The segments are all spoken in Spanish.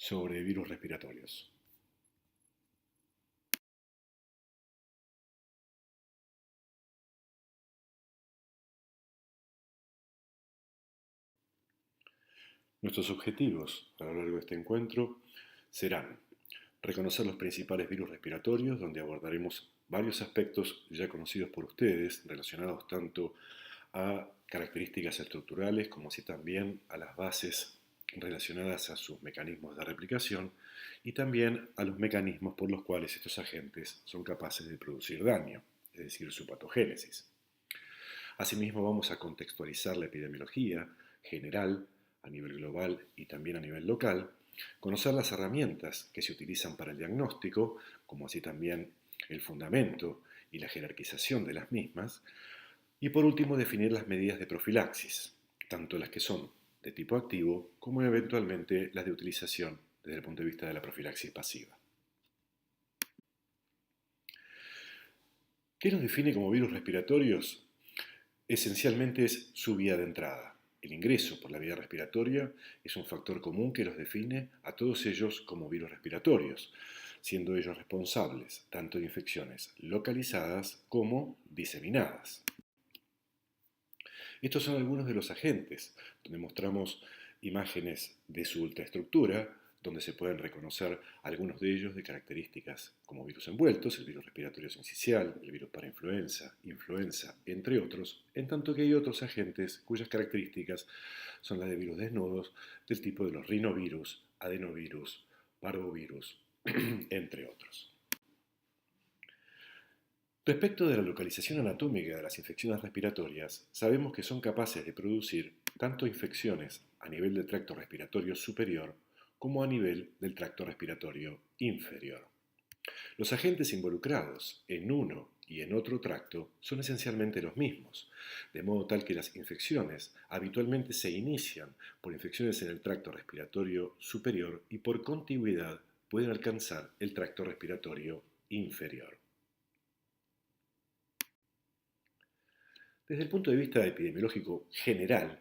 sobre virus respiratorios. Nuestros objetivos a lo largo de este encuentro serán reconocer los principales virus respiratorios, donde abordaremos varios aspectos ya conocidos por ustedes, relacionados tanto a características estructurales como así también a las bases relacionadas a sus mecanismos de replicación y también a los mecanismos por los cuales estos agentes son capaces de producir daño, es decir, su patogénesis. Asimismo, vamos a contextualizar la epidemiología general a nivel global y también a nivel local, conocer las herramientas que se utilizan para el diagnóstico, como así también el fundamento y la jerarquización de las mismas, y por último definir las medidas de profilaxis, tanto las que son de tipo activo como eventualmente las de utilización desde el punto de vista de la profilaxis pasiva. ¿Qué nos define como virus respiratorios? Esencialmente es su vía de entrada. El ingreso por la vía respiratoria es un factor común que los define a todos ellos como virus respiratorios, siendo ellos responsables tanto de infecciones localizadas como diseminadas. Estos son algunos de los agentes, donde mostramos imágenes de su ultraestructura, donde se pueden reconocer algunos de ellos de características como virus envueltos, el virus respiratorio sincicial, el virus para influenza, entre otros, en tanto que hay otros agentes cuyas características son las de virus desnudos del tipo de los rinovirus, adenovirus, parvovirus, entre otros. Respecto de la localización anatómica de las infecciones respiratorias, sabemos que son capaces de producir tanto infecciones a nivel del tracto respiratorio superior como a nivel del tracto respiratorio inferior. Los agentes involucrados en uno y en otro tracto son esencialmente los mismos, de modo tal que las infecciones habitualmente se inician por infecciones en el tracto respiratorio superior y por contigüidad pueden alcanzar el tracto respiratorio inferior. Desde el punto de vista epidemiológico general,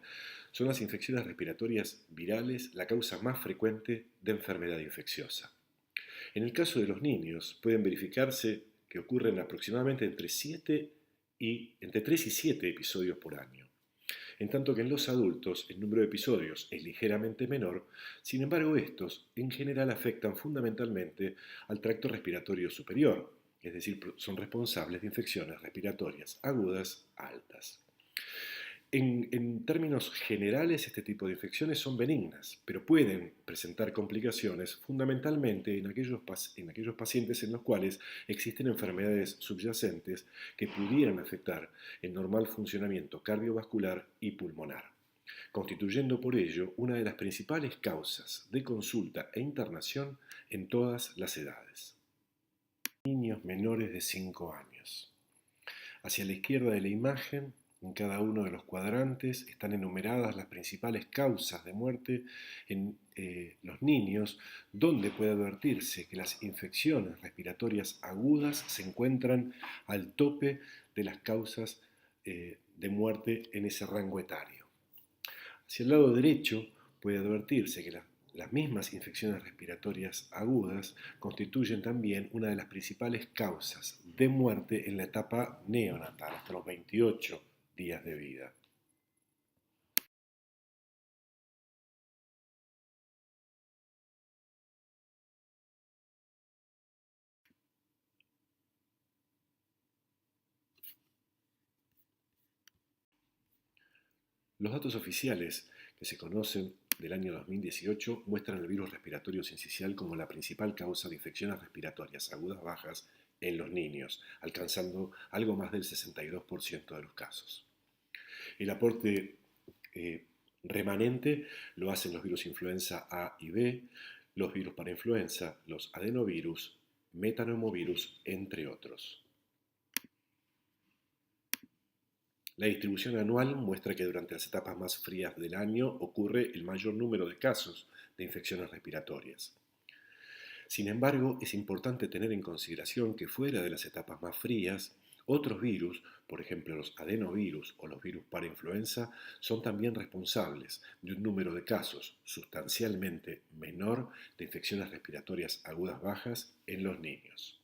son las infecciones respiratorias virales la causa más frecuente de enfermedad infecciosa. En el caso de los niños, pueden verificarse que ocurren aproximadamente entre 3 y 7 episodios por año. En tanto que en los adultos el número de episodios es ligeramente menor, sin embargo estos en general afectan fundamentalmente al tracto respiratorio superior, es decir, son responsables de infecciones respiratorias agudas altas. En términos generales, este tipo de infecciones son benignas, pero pueden presentar complicaciones fundamentalmente en aquellos pacientes en los cuales existen enfermedades subyacentes que pudieran afectar el normal funcionamiento cardiovascular y pulmonar, constituyendo por ello una de las principales causas de consulta e internación en todas las edades. Niños menores de 5 años. Hacia la izquierda de la imagen, en cada uno de los cuadrantes, están enumeradas las principales causas de muerte en los niños, donde puede advertirse que las infecciones respiratorias agudas se encuentran al tope de las causas de muerte en ese rango etario. Hacia el lado derecho puede advertirse que las mismas infecciones respiratorias agudas constituyen también una de las principales causas de muerte en la etapa neonatal, hasta los 28 días de vida. Los datos oficiales que se conocen del año 2018 muestran el virus respiratorio sincicial como la principal causa de infecciones respiratorias agudas bajas en los niños, alcanzando algo más del 62% de los casos. El aporte remanente lo hacen los virus influenza A y B, los virus para influenza, los adenovirus, metapneumovirus, entre otros. La distribución anual muestra que durante las etapas más frías del año ocurre el mayor número de casos de infecciones respiratorias. Sin embargo, es importante tener en consideración que fuera de las etapas más frías Otros virus, por ejemplo los adenovirus o los virus para influenza, son también responsables de un número de casos sustancialmente menor de infecciones respiratorias agudas bajas en los niños.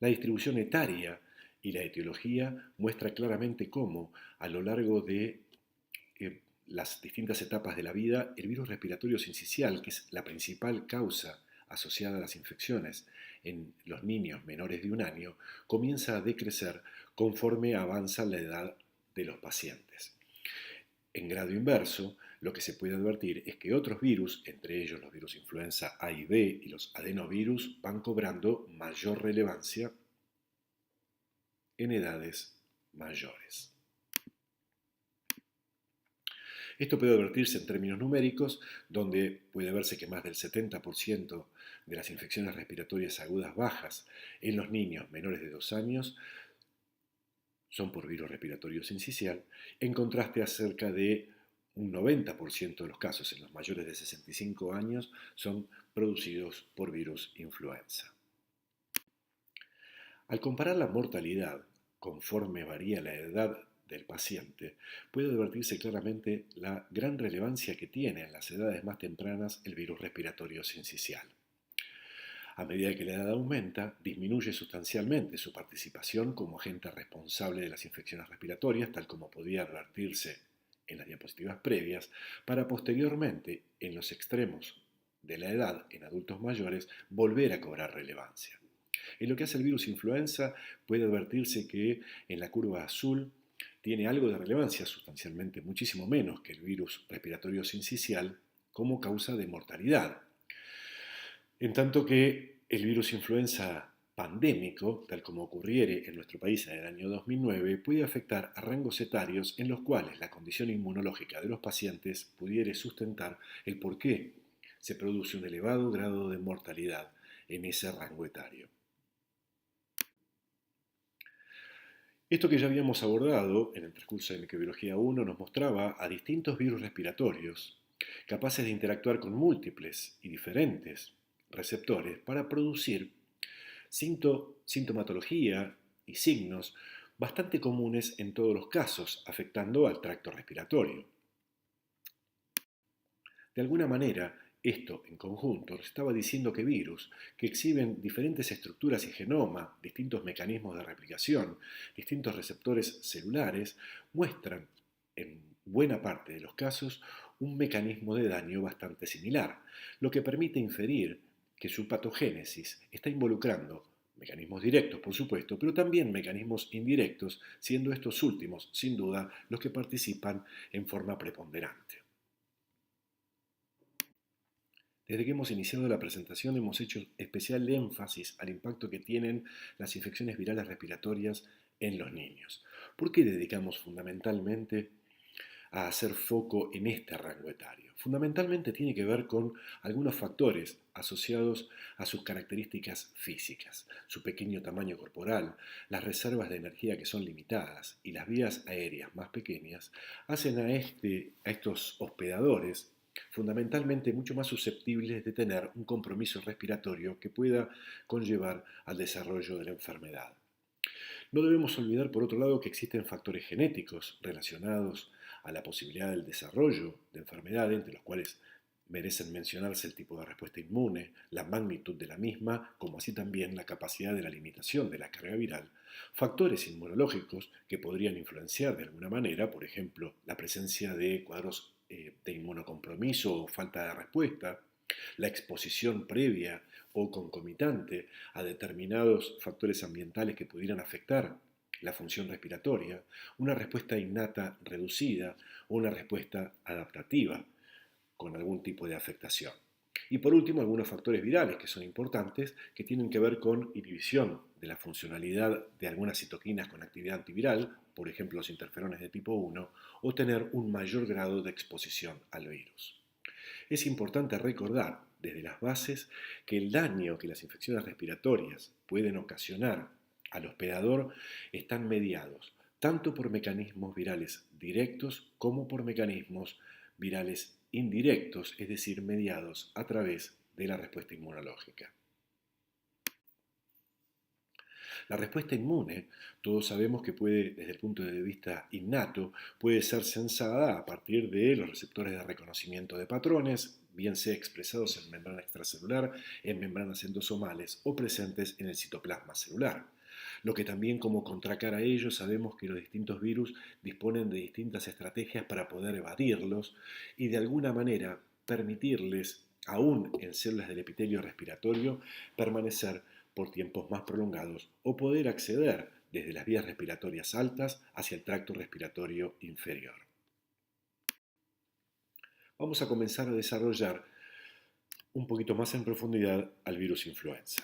La distribución etaria y la etiología muestra claramente cómo, a lo largo de las distintas etapas de la vida, el virus respiratorio sincicial, que es la principal causa asociada a las infecciones en los niños menores de un año, comienza a decrecer conforme avanza la edad de los pacientes. En grado inverso, lo que se puede advertir es que otros virus, entre ellos los virus influenza A y B y los adenovirus, van cobrando mayor relevancia en edades mayores. Esto puede advertirse en términos numéricos, donde puede verse que más del 70% de las infecciones respiratorias agudas bajas en los niños menores de 2 años son por virus respiratorio sincicial, en contraste a cerca de un 90% de los casos en los mayores de 65 años son producidos por virus influenza. Al comparar la mortalidad conforme varía la edad del paciente, puede advertirse claramente la gran relevancia que tiene en las edades más tempranas el virus respiratorio sincicial. A medida que la edad aumenta, disminuye sustancialmente su participación como agente responsable de las infecciones respiratorias, tal como podía advertirse en las diapositivas previas, para posteriormente, en los extremos de la edad, en adultos mayores, volver a cobrar relevancia. En lo que hace el virus influenza, puede advertirse que en la curva azul tiene algo de relevancia, sustancialmente muchísimo menos que el virus respiratorio sincicial, como causa de mortalidad. En tanto que el virus influenza pandémico, tal como ocurriere en nuestro país en el año 2009, puede afectar a rangos etarios en los cuales la condición inmunológica de los pacientes pudiera sustentar el por qué se produce un elevado grado de mortalidad en ese rango etario. Esto que ya habíamos abordado en el transcurso de Microbiología 1 nos mostraba a distintos virus respiratorios capaces de interactuar con múltiples y diferentes receptores para producir sintomatología y signos bastante comunes en todos los casos, afectando al tracto respiratorio. De alguna manera, esto en conjunto nos estaba diciendo que virus que exhiben diferentes estructuras y genoma, distintos mecanismos de replicación, distintos receptores celulares, muestran en buena parte de los casos un mecanismo de daño bastante similar, lo que permite inferir que su patogénesis está involucrando mecanismos directos, por supuesto, pero también mecanismos indirectos, siendo estos últimos, sin duda, los que participan en forma preponderante. Desde que hemos iniciado la presentación hemos hecho especial énfasis al impacto que tienen las infecciones virales respiratorias en los niños. ¿Por qué dedicamos fundamentalmente a hacer foco en este rango etario? Fundamentalmente tiene que ver con algunos factores asociados a sus características físicas, su pequeño tamaño corporal, las reservas de energía que son limitadas y las vías aéreas más pequeñas hacen a estos hospedadores fundamentalmente mucho más susceptibles de tener un compromiso respiratorio que pueda conllevar al desarrollo de la enfermedad. No debemos olvidar, por otro lado, que existen factores genéticos relacionados a la posibilidad del desarrollo de enfermedad, entre los cuales merecen mencionarse el tipo de respuesta inmune, la magnitud de la misma, como así también la capacidad de la limitación de la carga viral, factores inmunológicos que podrían influenciar de alguna manera, por ejemplo, la presencia de cuadros de inmunocompromiso o falta de respuesta, la exposición previa o concomitante a determinados factores ambientales que pudieran afectar la función respiratoria, una respuesta innata reducida o una respuesta adaptativa con algún tipo de afectación. Y por último, algunos factores virales que son importantes, que tienen que ver con inhibición de la funcionalidad de algunas citoquinas con actividad antiviral, por ejemplo los interferones de tipo 1, o tener un mayor grado de exposición al virus. Es importante recordar desde las bases que el daño que las infecciones respiratorias pueden ocasionar al hospedador están mediados tanto por mecanismos virales directos como por mecanismos virales indirectos, es decir, mediados a través de la respuesta inmunológica. La respuesta inmune, todos sabemos que puede, desde el punto de vista innato, puede ser sensada a partir de los receptores de reconocimiento de patrones, bien sea expresados en membrana extracelular, en membranas endosomales o presentes en el citoplasma celular. Lo que también como contracara a ello sabemos que los distintos virus disponen de distintas estrategias para poder evadirlos y de alguna manera permitirles, aún en células del epitelio respiratorio, permanecer por tiempos más prolongados o poder acceder desde las vías respiratorias altas hacia el tracto respiratorio inferior. Vamos a comenzar a desarrollar un poquito más en profundidad al virus influenza.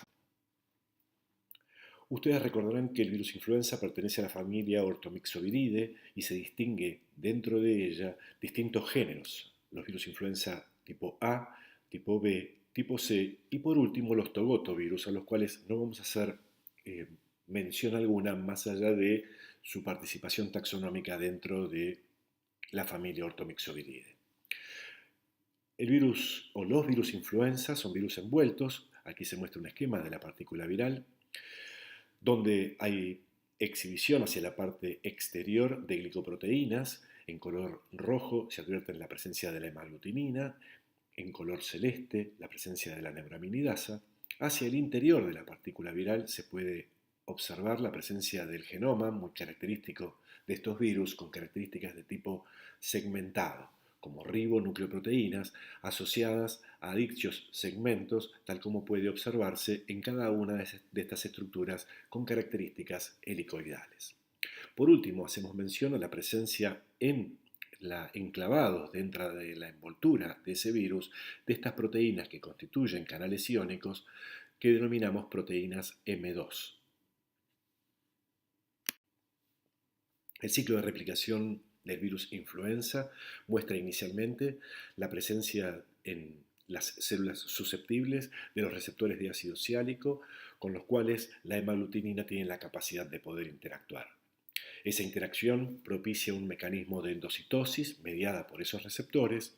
Ustedes recordarán que el virus influenza pertenece a la familia Orthomyxoviridae y se distingue dentro de ella distintos géneros, los virus influenza tipo A, tipo B, tipo C y por último los togotovirus, a los cuales no vamos a hacer mención alguna más allá de su participación taxonómica dentro de la familia Orthomyxoviridae. El virus o los virus influenza son virus envueltos, aquí se muestra un esquema de la partícula viral, donde hay exhibición hacia la parte exterior de glicoproteínas. En color rojo se advierte la presencia de la hemaglutinina, en color celeste la presencia de la neuraminidasa. Hacia el interior de la partícula viral se puede observar la presencia del genoma, muy característico de estos virus, con características de tipo segmentado, como ribonucleoproteínas asociadas a dichos segmentos, tal como puede observarse en cada una de estas estructuras con características helicoidales. Por último, hacemos mención a la presencia enclavados dentro de la envoltura de ese virus de estas proteínas que constituyen canales iónicos que denominamos proteínas M2. El ciclo de replicación del virus influenza muestra inicialmente la presencia en las células susceptibles de los receptores de ácido ciálico, con los cuales la hemaglutinina tiene la capacidad de poder interactuar. Esa interacción propicia un mecanismo de endocitosis mediada por esos receptores,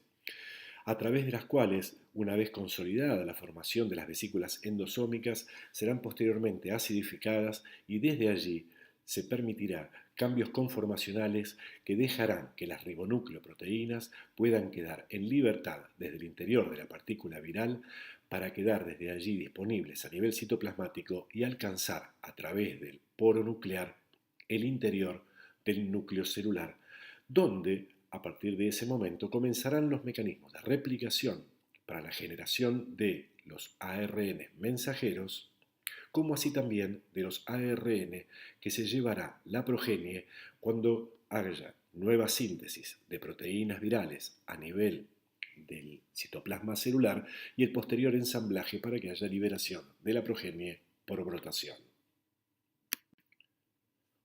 a través de las cuales, una vez consolidada la formación de las vesículas endosómicas, serán posteriormente acidificadas y desde allí se permitirá cambios conformacionales que dejarán que las ribonucleoproteínas puedan quedar en libertad desde el interior de la partícula viral para quedar desde allí disponibles a nivel citoplasmático y alcanzar a través del poro nuclear el interior del núcleo celular, donde a partir de ese momento comenzarán los mecanismos de replicación para la generación de los ARN mensajeros, como así también de los ARN que se llevará la progenie cuando haya nueva síntesis de proteínas virales a nivel del citoplasma celular y el posterior ensamblaje para que haya liberación de la progenie por brotación.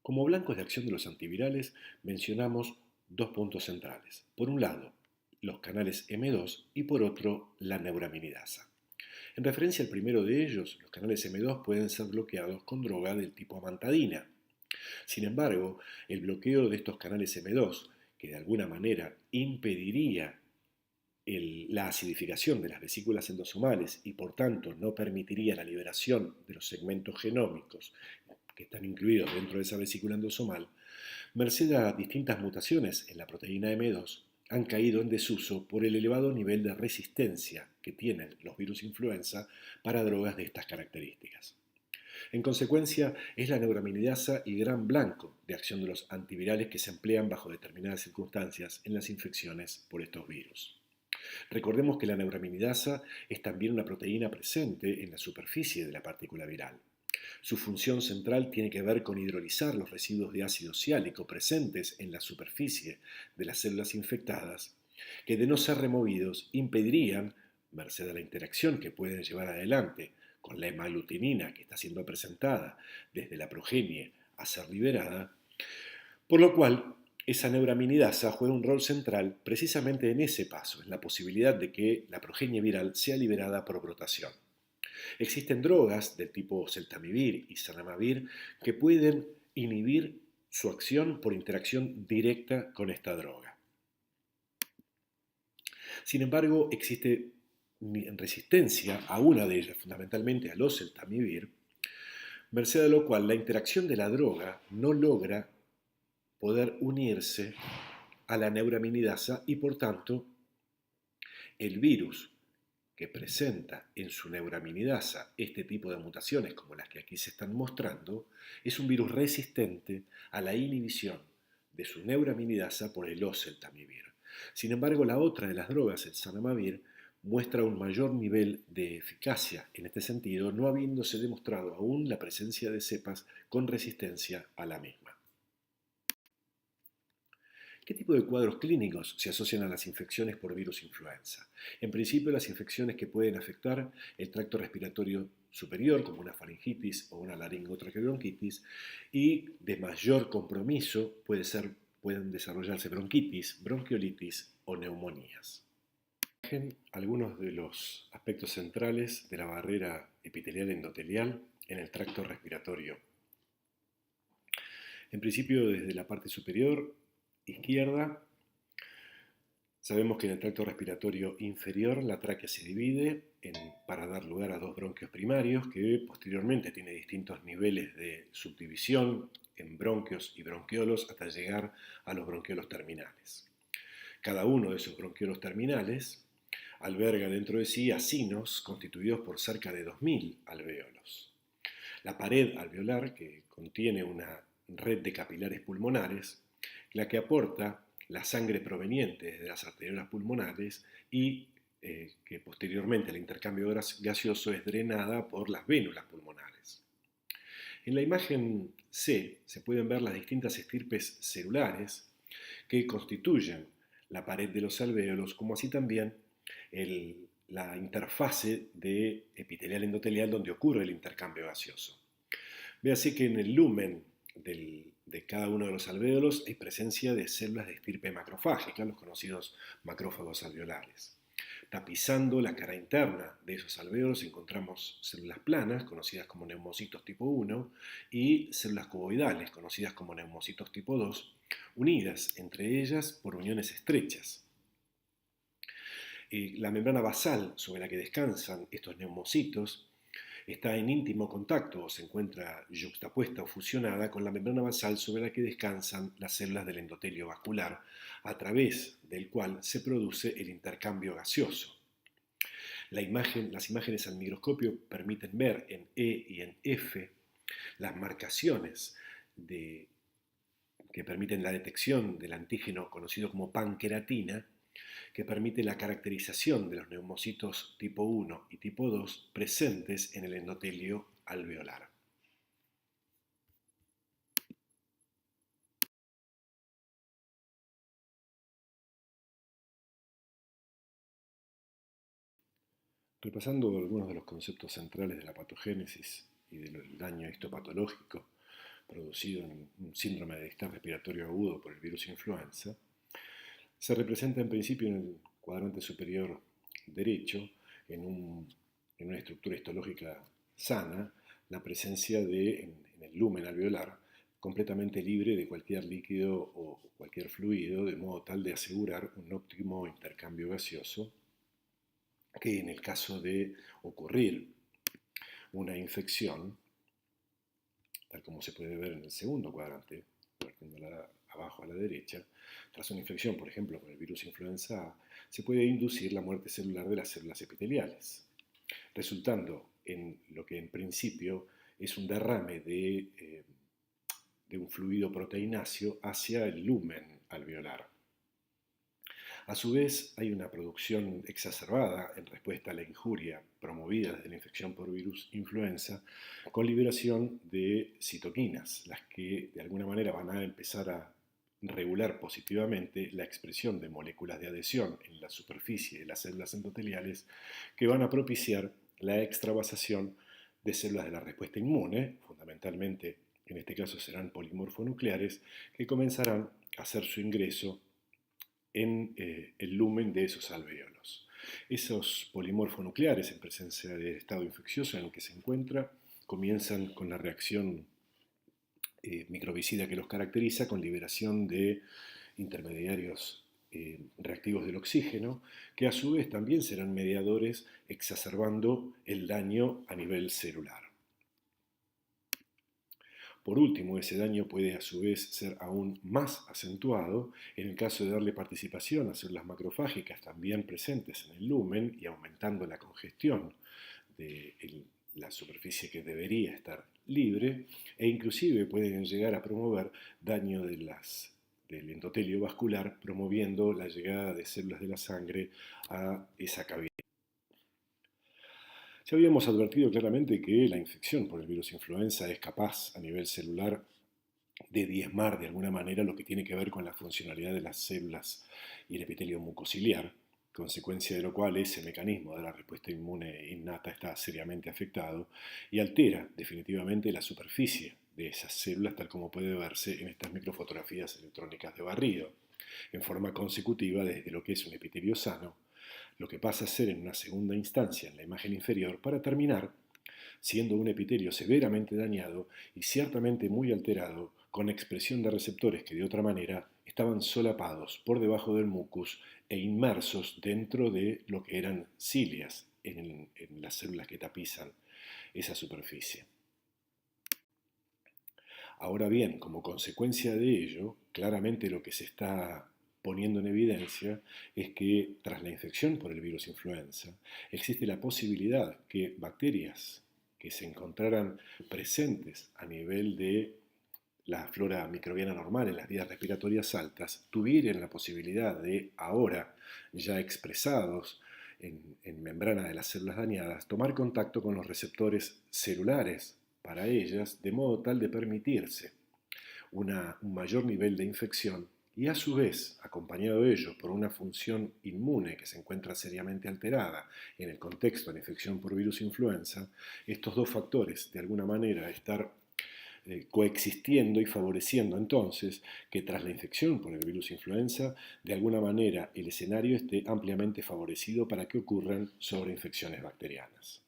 Como blancos de acción de los antivirales mencionamos dos puntos centrales. Por un lado, los canales M2 y por otro, la neuraminidasa. En referencia al primero de ellos, los canales M2 pueden ser bloqueados con droga del tipo amantadina. Sin embargo, el bloqueo de estos canales M2, que de alguna manera impediría la acidificación de las vesículas endosomales y por tanto no permitiría la liberación de los segmentos genómicos que están incluidos dentro de esa vesícula endosomal, merced a distintas mutaciones en la proteína M2, han caído en desuso por el elevado nivel de resistencia que tienen los virus influenza para drogas de estas características. En consecuencia, es la neuraminidasa el gran blanco de acción de los antivirales que se emplean bajo determinadas circunstancias en las infecciones por estos virus. Recordemos que la neuraminidasa es también una proteína presente en la superficie de la partícula viral. Su función central tiene que ver con hidrolizar los residuos de ácido ciálico presentes en la superficie de las células infectadas, que de no ser removidos impedirían, merced a la interacción que pueden llevar adelante con la hemaglutinina que está siendo presentada desde la progenie a ser liberada, por lo cual esa neuraminidasa juega un rol central precisamente en ese paso, en la posibilidad de que la progenie viral sea liberada por brotación. Existen drogas del tipo celtamivir y zanamivir que pueden inhibir su acción por interacción directa con esta droga. Sin embargo, existe resistencia a una de ellas, fundamentalmente al oseltamivir, merced a lo cual la interacción de la droga no logra poder unirse a la neuraminidasa y por tanto el virus que presenta en su neuraminidasa este tipo de mutaciones como las que aquí se están mostrando, es un virus resistente a la inhibición de su neuraminidasa por el oseltamivir. Sin embargo, la otra de las drogas, el zanamivir, muestra un mayor nivel de eficacia en este sentido, no habiéndose demostrado aún la presencia de cepas con resistencia a la misma. ¿Qué tipo de cuadros clínicos se asocian a las infecciones por virus influenza? En principio, las infecciones que pueden afectar el tracto respiratorio superior, como una faringitis o una laringotraqueobronquitis, y de mayor compromiso pueden desarrollarse bronquitis, bronquiolitis o neumonías. Algunos de los aspectos centrales de la barrera epitelial endotelial en el tracto respiratorio. En principio, desde la parte superior izquierda, sabemos que en el tracto respiratorio inferior la tráquea se divide para dar lugar a dos bronquios primarios que posteriormente tiene distintos niveles de subdivisión en bronquios y bronquiolos hasta llegar a los bronquiolos terminales. Cada uno de esos bronquiolos terminales alberga dentro de sí acinos constituidos por cerca de 2000 alvéolos. La pared alveolar, que contiene una red de capilares pulmonares, la que aporta la sangre proveniente de las arteriolas pulmonares y que posteriormente el intercambio gaseoso es drenada por las vénulas pulmonares. En la imagen C se pueden ver las distintas estirpes celulares que constituyen la pared de los alvéolos, como así también la interfase de epitelial endotelial donde ocurre el intercambio gaseoso. Ve así que en el lumen de cada uno de los alvéolos hay presencia de células de estirpe macrofágica, los conocidos macrófagos alveolares. Tapizando la cara interna de esos alvéolos encontramos células planas, conocidas como neumocitos tipo 1, y células cuboidales, conocidas como neumocitos tipo 2, unidas entre ellas por uniones estrechas. La membrana basal sobre la que descansan estos neumocitos está en íntimo contacto o se encuentra yuxtapuesta o fusionada con la membrana basal sobre la que descansan las células del endotelio vascular, a través del cual se produce el intercambio gaseoso. Las imágenes al microscopio permiten ver en E y en F las marcaciones que permiten la detección del antígeno conocido como panqueratina, que permite la caracterización de los neumocitos tipo 1 y tipo 2 presentes en el endotelio alveolar. Repasando algunos de los conceptos centrales de la patogénesis y del daño histopatológico producido en un síndrome de distrés respiratorio agudo por el virus influenza, se representa en principio en el cuadrante superior derecho, en una estructura histológica sana, la presencia en el lumen alveolar completamente libre de cualquier líquido o cualquier fluido, de modo tal de asegurar un óptimo intercambio gaseoso, que en el caso de ocurrir una infección, tal como se puede ver en el segundo cuadrante, abajo a la derecha, tras una infección, por ejemplo, con el virus influenza A, se puede inducir la muerte celular de las células epiteliales, resultando en lo que en principio es un derrame de un fluido proteináceo hacia el lumen alveolar. A su vez, hay una producción exacerbada en respuesta a la injuria promovida desde la infección por virus influenza, con liberación de citoquinas, las que de alguna manera van a empezar a regular positivamente la expresión de moléculas de adhesión en la superficie de las células endoteliales, que van a propiciar la extravasación de células de la respuesta inmune, fundamentalmente en este caso serán polimorfonucleares, que comenzarán a hacer su ingreso en el lumen de esos alvéolos. Esos polimorfonucleares en presencia del estado infeccioso en el que se encuentra comienzan con la reacción microbicida que los caracteriza, con liberación de intermediarios reactivos del oxígeno, que a su vez también serán mediadores exacerbando el daño a nivel celular. Por último, ese daño puede a su vez ser aún más acentuado en el caso de darle participación a células macrofágicas también presentes en el lumen y aumentando la congestión de la superficie que debería estar libre, e inclusive pueden llegar a promover daño del endotelio vascular, promoviendo la llegada de células de la sangre a esa cavidad. Ya habíamos advertido claramente que la infección por el virus influenza es capaz a nivel celular de diezmar de alguna manera lo que tiene que ver con la funcionalidad de las células y el epitelio mucociliar, consecuencia de lo cual ese mecanismo de la respuesta inmune innata está seriamente afectado y altera definitivamente la superficie de esas células, tal como puede verse en estas microfotografías electrónicas de barrido, en forma consecutiva desde lo que es un epitelio sano, lo que pasa a ser en una segunda instancia en la imagen inferior, para terminar siendo un epitelio severamente dañado y ciertamente muy alterado, con expresión de receptores que de otra manera estaban solapados por debajo del mucus e inmersos dentro de lo que eran cilias en las células que tapizan esa superficie. Ahora bien, como consecuencia de ello, claramente lo que se está poniendo en evidencia es que tras la infección por el virus influenza existe la posibilidad que bacterias que se encontraran presentes a nivel de la flora microbiana normal en las vías respiratorias altas tuvieran la posibilidad de, ahora ya expresados en membrana de las células dañadas, tomar contacto con los receptores celulares para ellas, de modo tal de permitirse un mayor nivel de infección y a su vez, acompañado de ello por una función inmune que se encuentra seriamente alterada en el contexto de la infección por virus influenza, estos dos factores de alguna manera estar coexistiendo y favoreciendo entonces que tras la infección por el virus influenza, de alguna manera el escenario esté ampliamente favorecido para que ocurran sobreinfecciones bacterianas.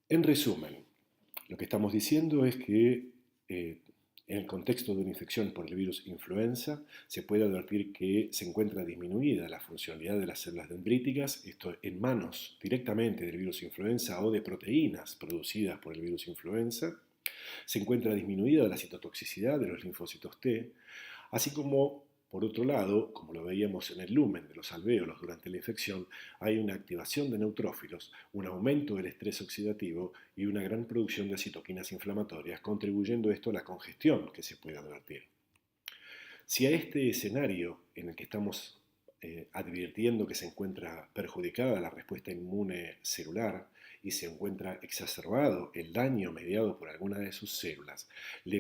En resumen, lo que estamos diciendo es que en el contexto de una infección por el virus influenza se puede advertir que se encuentra disminuida la funcionalidad de las células dendríticas, esto en manos directamente del virus influenza o de proteínas producidas por el virus influenza. Se encuentra disminuida la citotoxicidad de los linfocitos T, así como, por otro lado, como lo veíamos en el lumen de los alvéolos durante la infección, hay una activación de neutrófilos, un aumento del estrés oxidativo y una gran producción de citoquinas inflamatorias, contribuyendo esto a la congestión que se puede advertir. Si a este escenario en el que estamos advirtiendo que se encuentra perjudicada la respuesta inmune celular y se encuentra exacerbado el daño mediado por alguna de sus células,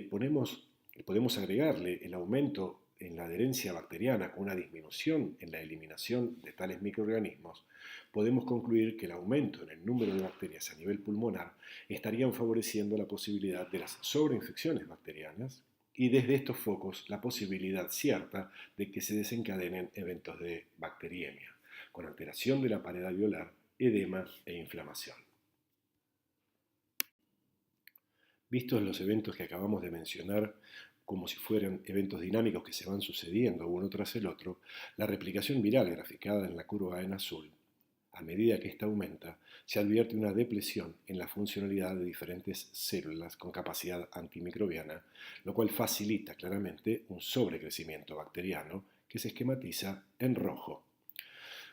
podemos agregarle el aumento en la adherencia bacteriana con una disminución en la eliminación de tales microorganismos, podemos concluir que el aumento en el número de bacterias a nivel pulmonar estarían favoreciendo la posibilidad de las sobreinfecciones bacterianas y desde estos focos la posibilidad cierta de que se desencadenen eventos de bacteriemia, con alteración de la pared alveolar, edema e inflamación. Vistos los eventos que acabamos de mencionar como si fueran eventos dinámicos que se van sucediendo uno tras el otro, la replicación viral graficada en la curva en azul, a medida que ésta aumenta, se advierte una depresión en la funcionalidad de diferentes células con capacidad antimicrobiana, lo cual facilita claramente un sobrecrecimiento bacteriano que se esquematiza en rojo.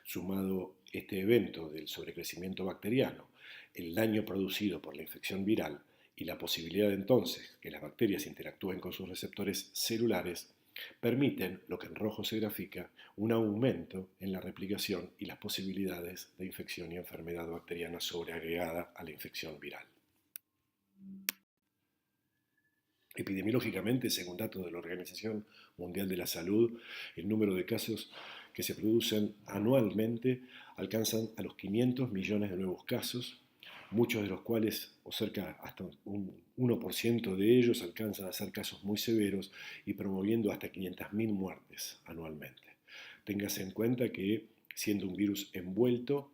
Sumado este evento del sobrecrecimiento bacteriano, el daño producido por la infección viral y la posibilidad entonces que las bacterias interactúen con sus receptores celulares, permiten, lo que en rojo se grafica, un aumento en la replicación y las posibilidades de infección y enfermedad bacteriana sobreagregada a la infección viral. Epidemiológicamente, según datos de la Organización Mundial de la Salud, el número de casos que se producen anualmente alcanzan a los 500 millones de nuevos casos, muchos de los cuales, o cerca hasta un 1% de ellos, alcanzan a ser casos muy severos y promoviendo hasta 500.000 muertes anualmente. Téngase en cuenta que, siendo un virus envuelto,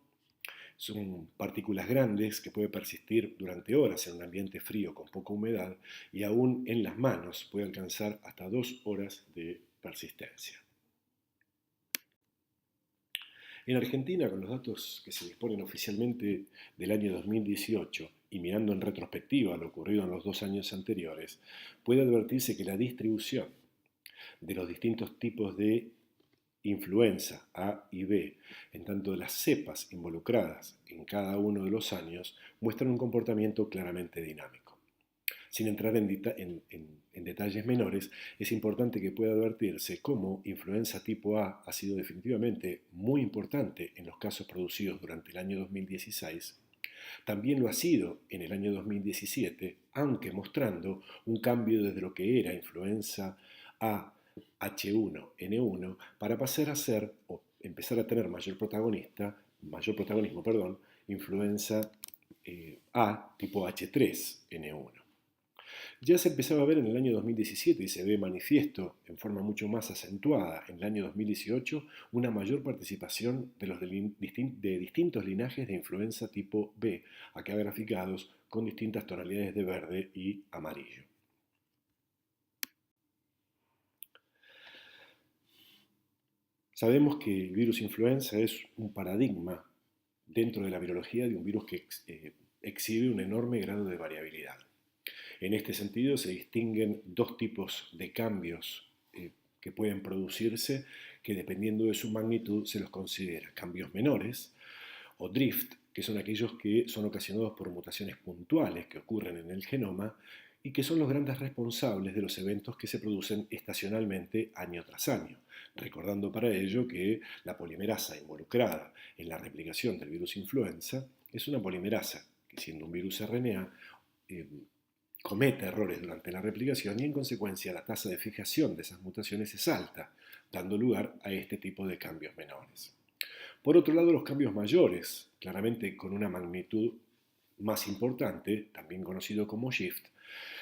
son partículas grandes que puede persistir durante horas en un ambiente frío con poca humedad y aún en las manos puede alcanzar hasta 2 horas de persistencia. En Argentina, con los datos que se disponen oficialmente del año 2018 y mirando en retrospectiva lo ocurrido en los 2 años anteriores, puede advertirse que la distribución de los distintos tipos de influenza A y B, en tanto las cepas involucradas en cada uno de los años, muestran un comportamiento claramente dinámico. Sin entrar en detalles menores, es importante que pueda advertirse cómo influenza tipo A ha sido definitivamente muy importante en los casos producidos durante el año 2016. También lo ha sido en el año 2017, aunque mostrando un cambio desde lo que era influenza A H1N1 para pasar a ser o empezar a tener mayor protagonismo, influenza A tipo H3N1. Ya se empezaba a ver en el año 2017 y se ve manifiesto en forma mucho más acentuada en el año 2018 una mayor participación de distintos linajes de influenza tipo B, acá graficados con distintas tonalidades de verde y amarillo. Sabemos que el virus influenza es un paradigma dentro de la virología de un virus que exhibe un enorme grado de variabilidad. En este sentido se distinguen dos tipos de cambios que pueden producirse que dependiendo de su magnitud se los considera cambios menores o drift, que son aquellos que son ocasionados por mutaciones puntuales que ocurren en el genoma y que son los grandes responsables de los eventos que se producen estacionalmente año tras año, recordando para ello que la polimerasa involucrada en la replicación del virus influenza es una polimerasa que, siendo un virus RNA, comete errores durante la replicación y en consecuencia la tasa de fijación de esas mutaciones es alta, dando lugar a este tipo de cambios menores. Por otro lado, los cambios mayores, claramente con una magnitud más importante, también conocido como shift,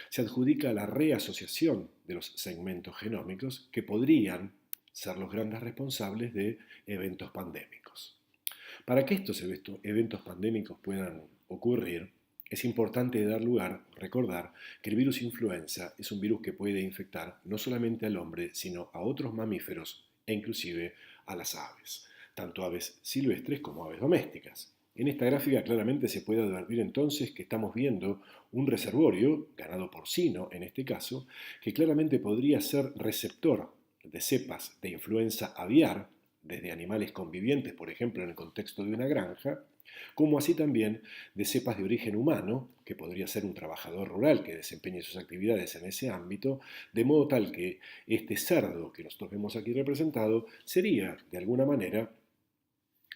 se adjudica a la reasociación de los segmentos genómicos que podrían ser los grandes responsables de eventos pandémicos. Para que estos eventos pandémicos puedan ocurrir, es importante recordar que el virus influenza es un virus que puede infectar no solamente al hombre, sino a otros mamíferos e inclusive a las aves, tanto aves silvestres como aves domésticas. En esta gráfica claramente se puede advertir entonces que estamos viendo un reservorio, ganado porcino en este caso, que claramente podría ser receptor de cepas de influenza aviar, desde animales convivientes, por ejemplo en el contexto de una granja, como así también de cepas de origen humano, que podría ser un trabajador rural que desempeñe sus actividades en ese ámbito, de modo tal que este cerdo que nosotros vemos aquí representado sería, de alguna manera,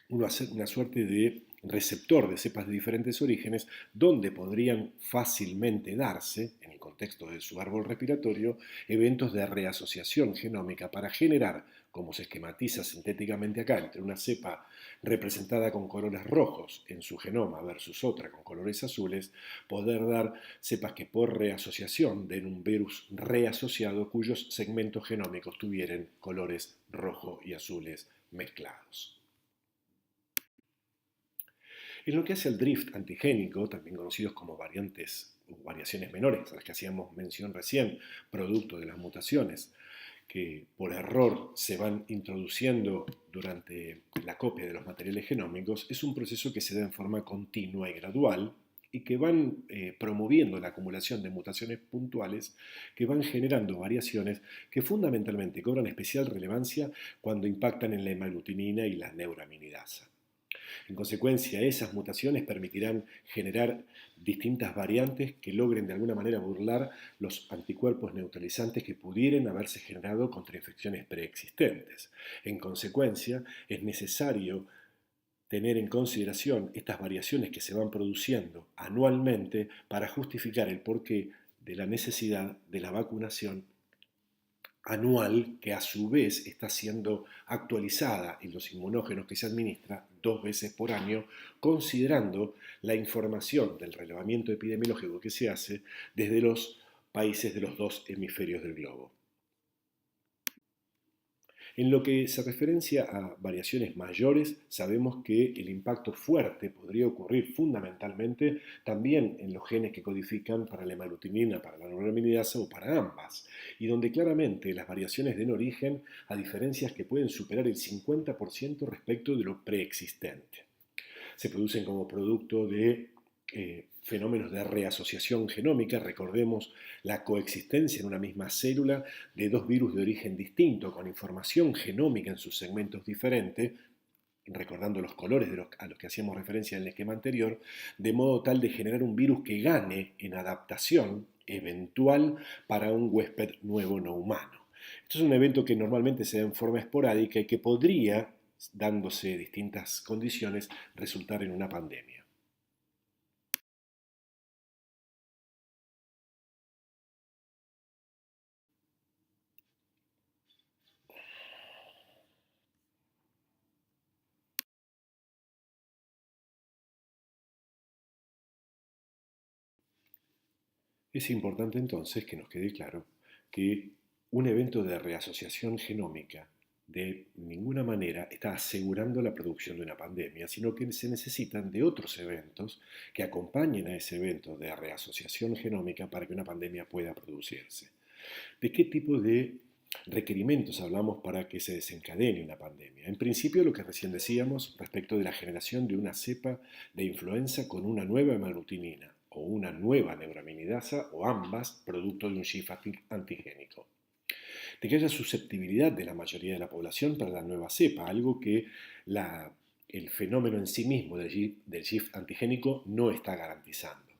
una suerte de receptor de cepas de diferentes orígenes donde podrían fácilmente darse, en el contexto de su árbol respiratorio, eventos de reasociación genómica para generar, como se esquematiza sintéticamente acá, entre una cepa representada con colores rojos en su genoma versus otra con colores azules, poder dar cepas que por reasociación den un virus reasociado cuyos segmentos genómicos tuvieran colores rojo y azules mezclados. En lo que hace al drift antigénico, también conocidos como variantes o variaciones menores, a las que hacíamos mención recién, producto de las mutaciones que por error se van introduciendo durante la copia de los materiales genómicos, es un proceso que se da en forma continua y gradual y que van promoviendo la acumulación de mutaciones puntuales que van generando variaciones que fundamentalmente cobran especial relevancia cuando impactan en la hemaglutinina y la neuraminidasa. En consecuencia, esas mutaciones permitirán generar distintas variantes que logren de alguna manera burlar los anticuerpos neutralizantes que pudieran haberse generado contra infecciones preexistentes. En consecuencia, es necesario tener en consideración estas variaciones que se van produciendo anualmente para justificar el porqué de la necesidad de la vacunación anual que a su vez está siendo actualizada en los inmunógenos que se administra 2 veces por año, considerando la información del relevamiento epidemiológico que se hace desde los países de los 2 hemisferios del globo. En lo que se referencia a variaciones mayores, sabemos que el impacto fuerte podría ocurrir fundamentalmente también en los genes que codifican para la hemaglutinina, para la neuraminidasa o para ambas, y donde claramente las variaciones den origen a diferencias que pueden superar el 50% respecto de lo preexistente. Se producen como producto de fenómenos de reasociación genómica. Recordemos la coexistencia en una misma célula de dos virus de origen distinto, con información genómica en sus segmentos diferentes, recordando los colores a los que hacíamos referencia en el esquema anterior, de modo tal de generar un virus que gane en adaptación eventual para un huésped nuevo no humano. Esto es un evento que normalmente se da en forma esporádica y que podría, dándose distintas condiciones, resultar en una pandemia. Es importante entonces que nos quede claro que un evento de reasociación genómica de ninguna manera está asegurando la producción de una pandemia, sino que se necesitan de otros eventos que acompañen a ese evento de reasociación genómica para que una pandemia pueda producirse. ¿De qué tipo de requerimientos hablamos para que se desencadene una pandemia? En principio, lo que recién decíamos respecto de la generación de una cepa de influenza con una nueva hemaglutinina o una nueva neuraminidasa o ambas producto de un SHIF antigénico. De que haya susceptibilidad de la mayoría de la población para la nueva cepa, algo que el fenómeno en sí mismo del SHIF antigénico no está garantizando.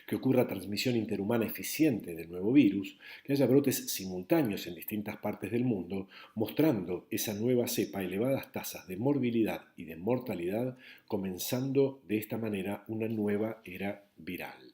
Que ocurra transmisión interhumana eficiente del nuevo virus, que haya brotes simultáneos en distintas partes del mundo, mostrando esa nueva cepa elevadas tasas de morbilidad y de mortalidad, comenzando de esta manera una nueva era viral.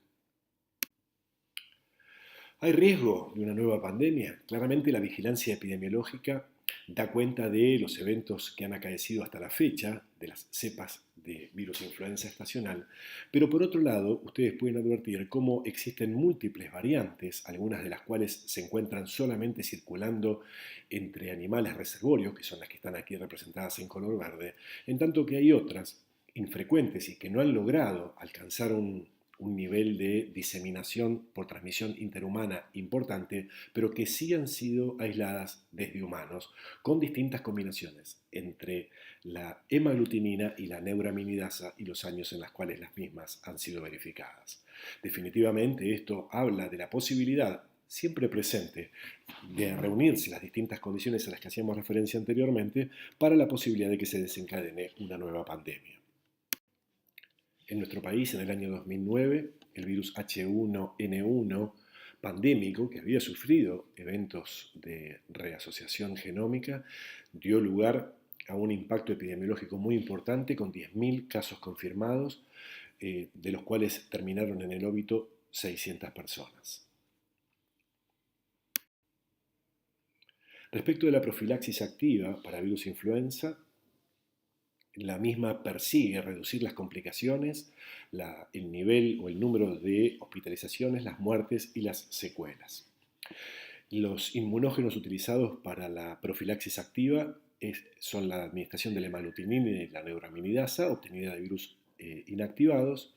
¿Hay riesgo de una nueva pandemia? Claramente la vigilancia epidemiológica da cuenta de los eventos que han acaecido hasta la fecha, de las cepas de virus influenza estacional, pero por otro lado, ustedes pueden advertir cómo existen múltiples variantes, algunas de las cuales se encuentran solamente circulando entre animales reservorios, que son las que están aquí representadas en color verde, en tanto que hay otras infrecuentes y que no han logrado alcanzar un nivel de diseminación por transmisión interhumana importante, pero que sí han sido aisladas desde humanos, con distintas combinaciones entre la hemaglutinina y la neuraminidasa y los años en los cuales las mismas han sido verificadas. Definitivamente esto habla de la posibilidad siempre presente de reunirse las distintas condiciones a las que hacíamos referencia anteriormente para la posibilidad de que se desencadene una nueva pandemia. En nuestro país, en el año 2009, el virus H1N1 pandémico, que había sufrido eventos de reasociación genómica, dio lugar a un impacto epidemiológico muy importante con 10.000 casos confirmados, de los cuales terminaron en el óbito 600 personas. Respecto de la profilaxis activa para virus influenza, la misma persigue reducir las complicaciones, el nivel o el número de hospitalizaciones, las muertes y las secuelas. Los inmunógenos utilizados para la profilaxis activa son la administración de la hemaglutinina y la neuraminidasa, obtenida de virus inactivados,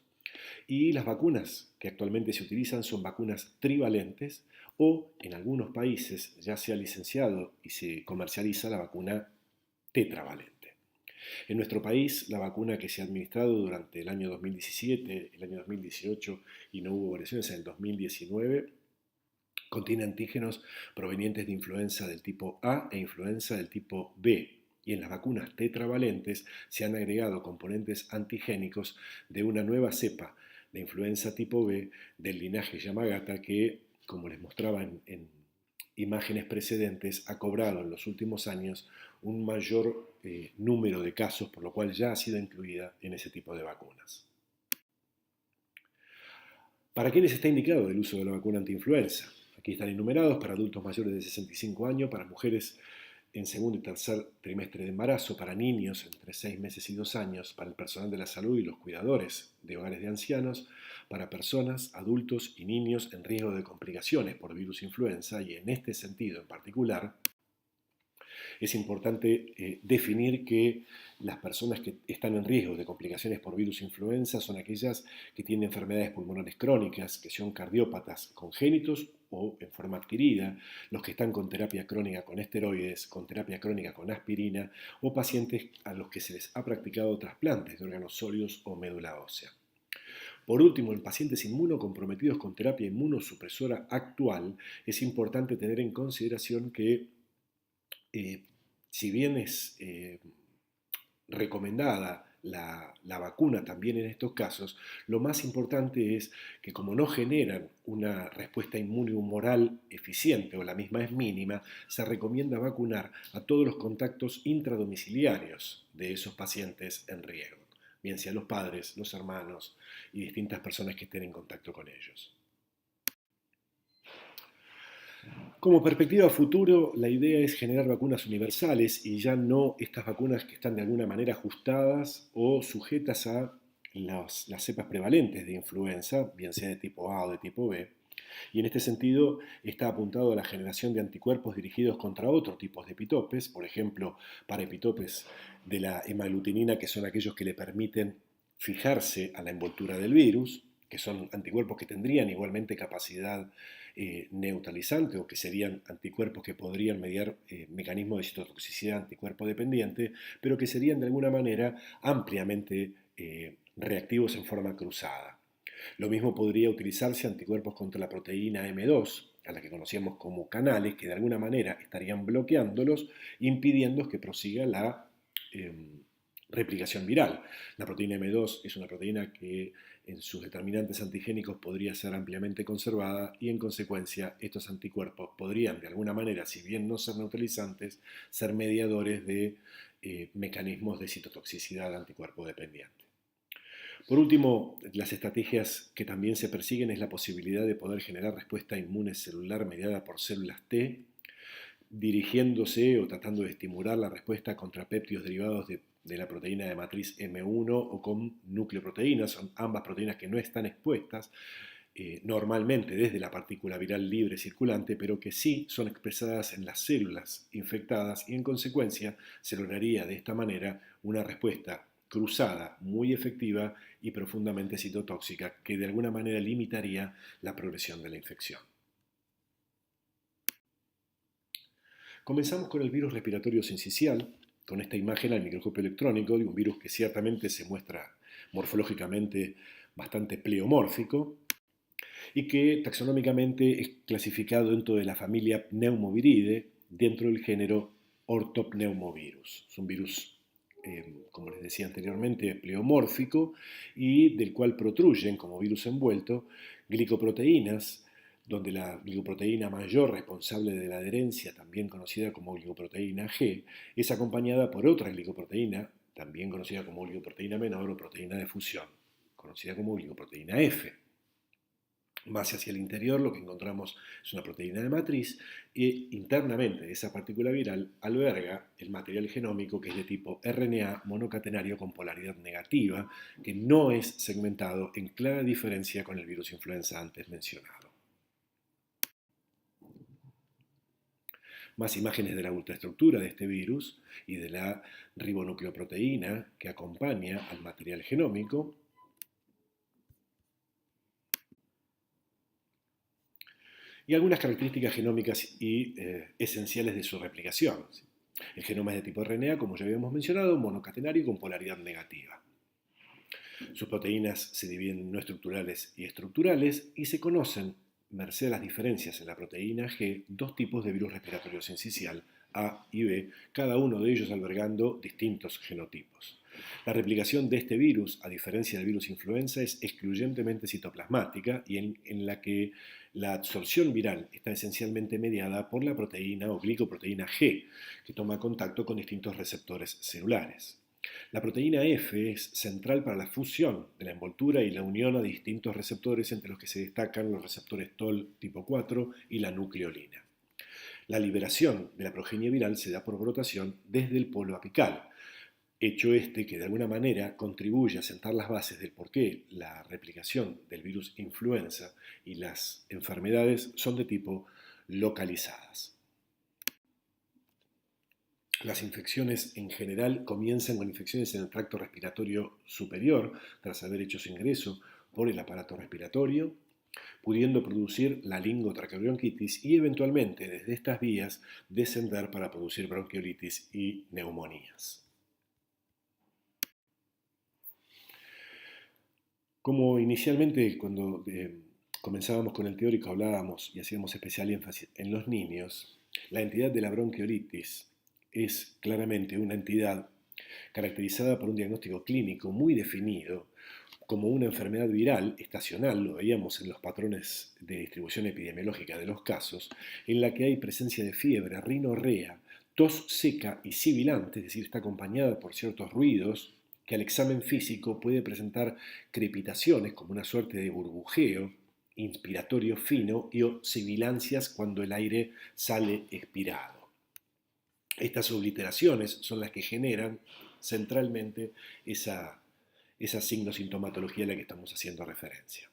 y las vacunas que actualmente se utilizan son vacunas trivalentes o, en algunos países, ya se ha licenciado y se comercializa la vacuna tetravalente. En nuestro país, la vacuna que se ha administrado durante el año 2017, el año 2018 y no hubo variaciones en el 2019, contiene antígenos provenientes de influenza del tipo A e influenza del tipo B. Y en las vacunas tetravalentes se han agregado componentes antigénicos de una nueva cepa de influenza tipo B del linaje Yamagata que, como les mostraba en imágenes precedentes, ha cobrado en los últimos años un mayor número de casos, por lo cual ya ha sido incluida en ese tipo de vacunas. ¿Para quiénes está indicado el uso de la vacuna antiinfluenza? Aquí están enumerados: para adultos mayores de 65 años, para mujeres en segundo y tercer trimestre de embarazo, para niños entre 6 meses y 2 años, para el personal de la salud y los cuidadores de hogares de ancianos, para personas, adultos y niños en riesgo de complicaciones por virus influenza, y en este sentido en particular, es importante definir que las personas que están en riesgo de complicaciones por virus influenza son aquellas que tienen enfermedades pulmonares crónicas, que son cardiópatas congénitos o en forma adquirida, los que están con terapia crónica con esteroides, con terapia crónica con aspirina, o pacientes a los que se les ha practicado trasplantes de órganos sólidos o médula ósea. Por último, en pacientes inmunocomprometidos con terapia inmunosupresora actual, es importante tener en consideración que, eh, si bien es recomendada la vacuna también en estos casos, lo más importante es que como no generan una respuesta inmunohumoral eficiente o la misma es mínima, se recomienda vacunar a todos los contactos intradomiciliarios de esos pacientes en riesgo, bien sea los padres, los hermanos y distintas personas que estén en contacto con ellos. Como perspectiva a futuro, la idea es generar vacunas universales y ya no estas vacunas que están de alguna manera ajustadas o sujetas a las cepas prevalentes de influenza, bien sea de tipo A o de tipo B. Y en este sentido está apuntado a la generación de anticuerpos dirigidos contra otros tipos de epitopes, por ejemplo, para epitopes de la hemaglutinina, que son aquellos que le permiten fijarse a la envoltura del virus, que son anticuerpos que tendrían igualmente capacidad neutralizante o que serían anticuerpos que podrían mediar mecanismos de citotoxicidad anticuerpo dependiente, pero que serían de alguna manera ampliamente reactivos en forma cruzada. Lo mismo podría utilizarse anticuerpos contra la proteína M2, a la que conocíamos como canales, que de alguna manera estarían bloqueándolos, impidiendo que prosiga la eh, replicación viral. La proteína M2 es una proteína que en sus determinantes antigénicos podría ser ampliamente conservada y en consecuencia estos anticuerpos podrían de alguna manera, si bien no ser neutralizantes, ser mediadores de mecanismos de citotoxicidad anticuerpo dependiente. Por último, las estrategias que también se persiguen es la posibilidad de poder generar respuesta inmune celular mediada por células T, dirigiéndose o tratando de estimular la respuesta contra péptidos derivados de la proteína de matriz M1 o con nucleoproteínas, son ambas proteínas que no están expuestas normalmente desde la partícula viral libre circulante, pero que sí son expresadas en las células infectadas y en consecuencia se lograría de esta manera una respuesta cruzada, muy efectiva y profundamente citotóxica que de alguna manera limitaría la progresión de la infección. Comenzamos con el virus respiratorio sincicial, con esta imagen al microscopio electrónico de un virus que ciertamente se muestra morfológicamente bastante pleomórfico y que taxonómicamente es clasificado dentro de la familia Pneumoviridae, dentro del género Orthopneumovirus. Es un virus, como les decía anteriormente, pleomórfico y del cual protruyen como virus envuelto glicoproteínas, donde la glicoproteína mayor responsable de la adherencia, también conocida como glicoproteína G, es acompañada por otra glicoproteína, también conocida como glicoproteína menor o proteína de fusión, conocida como glicoproteína F. Más hacia el interior lo que encontramos es una proteína de matriz e internamente esa partícula viral alberga el material genómico que es de tipo RNA monocatenario con polaridad negativa, que no es segmentado en clara diferencia con el virus influenza antes mencionado. Más imágenes de la ultraestructura de este virus y de la ribonucleoproteína que acompaña al material genómico. Y algunas características genómicas y esenciales de su replicación. El genoma es de tipo RNA, como ya habíamos mencionado, monocatenario y con polaridad negativa. Sus proteínas se dividen en no estructurales y estructurales y se conocen, merced a las diferencias en la proteína G, dos tipos de virus respiratorio sincicial, A y B, cada uno de ellos albergando distintos genotipos. La replicación de este virus, a diferencia del virus influenza, es excluyentemente citoplasmática y en la que la absorción viral está esencialmente mediada por la proteína o glicoproteína G, que toma contacto con distintos receptores celulares. La proteína F es central para la fusión de la envoltura y la unión a distintos receptores, entre los que se destacan los receptores TOL tipo 4 y la nucleolina. La liberación de la progenie viral se da por brotación desde el polo apical, hecho este que de alguna manera contribuye a sentar las bases del por qué la replicación del virus influenza y las enfermedades son de tipo localizadas. Las infecciones en general comienzan con infecciones en el tracto respiratorio superior, tras haber hecho su ingreso por el aparato respiratorio, pudiendo producir la laringotraqueobronquitis y eventualmente desde estas vías descender para producir bronquiolitis y neumonías. Como inicialmente cuando comenzábamos con el teórico hablábamos y hacíamos especial énfasis en los niños, la entidad de la bronquiolitis es claramente una entidad caracterizada por un diagnóstico clínico muy definido como una enfermedad viral estacional, lo veíamos en los patrones de distribución epidemiológica de los casos, en la que hay presencia de fiebre, rinorrea, tos seca y sibilante, es decir, está acompañada por ciertos ruidos que al examen físico puede presentar crepitaciones como una suerte de burbujeo inspiratorio fino y o sibilancias cuando el aire sale expirado. Estas obliteraciones son las que generan centralmente esa signo-sintomatología a la que estamos haciendo referencia.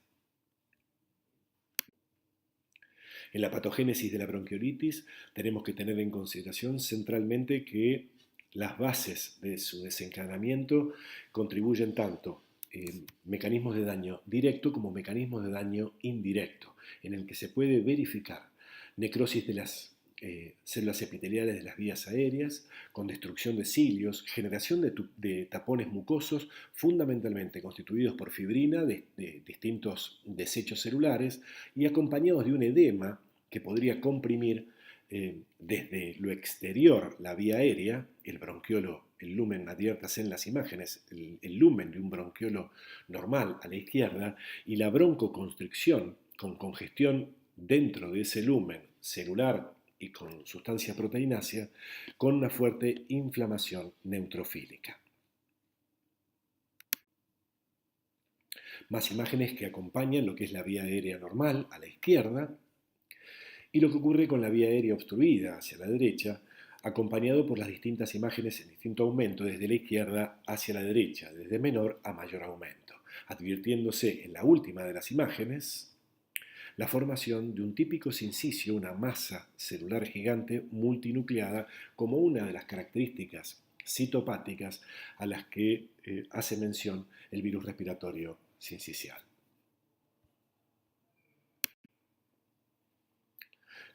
En la patogénesis de la bronquiolitis tenemos que tener en consideración centralmente que las bases de su desencadenamiento contribuyen tanto en mecanismos de daño directo como mecanismos de daño indirecto, en el que se puede verificar necrosis de las células epiteliales de las vías aéreas, con destrucción de cilios, generación de tapones mucosos, fundamentalmente constituidos por fibrina de distintos desechos celulares y acompañados de un edema que podría comprimir desde lo exterior la vía aérea, el bronquiolo, el lumen, adviertas en las imágenes, el lumen de un bronquiolo normal a la izquierda, y la broncoconstricción con congestión dentro de ese lumen celular y con sustancia proteinácea, con una fuerte inflamación neutrofílica. Más imágenes que acompañan lo que es la vía aérea normal a la izquierda y lo que ocurre con la vía aérea obstruida hacia la derecha, acompañado por las distintas imágenes en distinto aumento desde la izquierda hacia la derecha, desde menor a mayor aumento, advirtiéndose en la última de las imágenes la formación de un típico sincicio, una masa celular gigante multinucleada, como una de las características citopáticas a las que hace mención el virus respiratorio sincicial.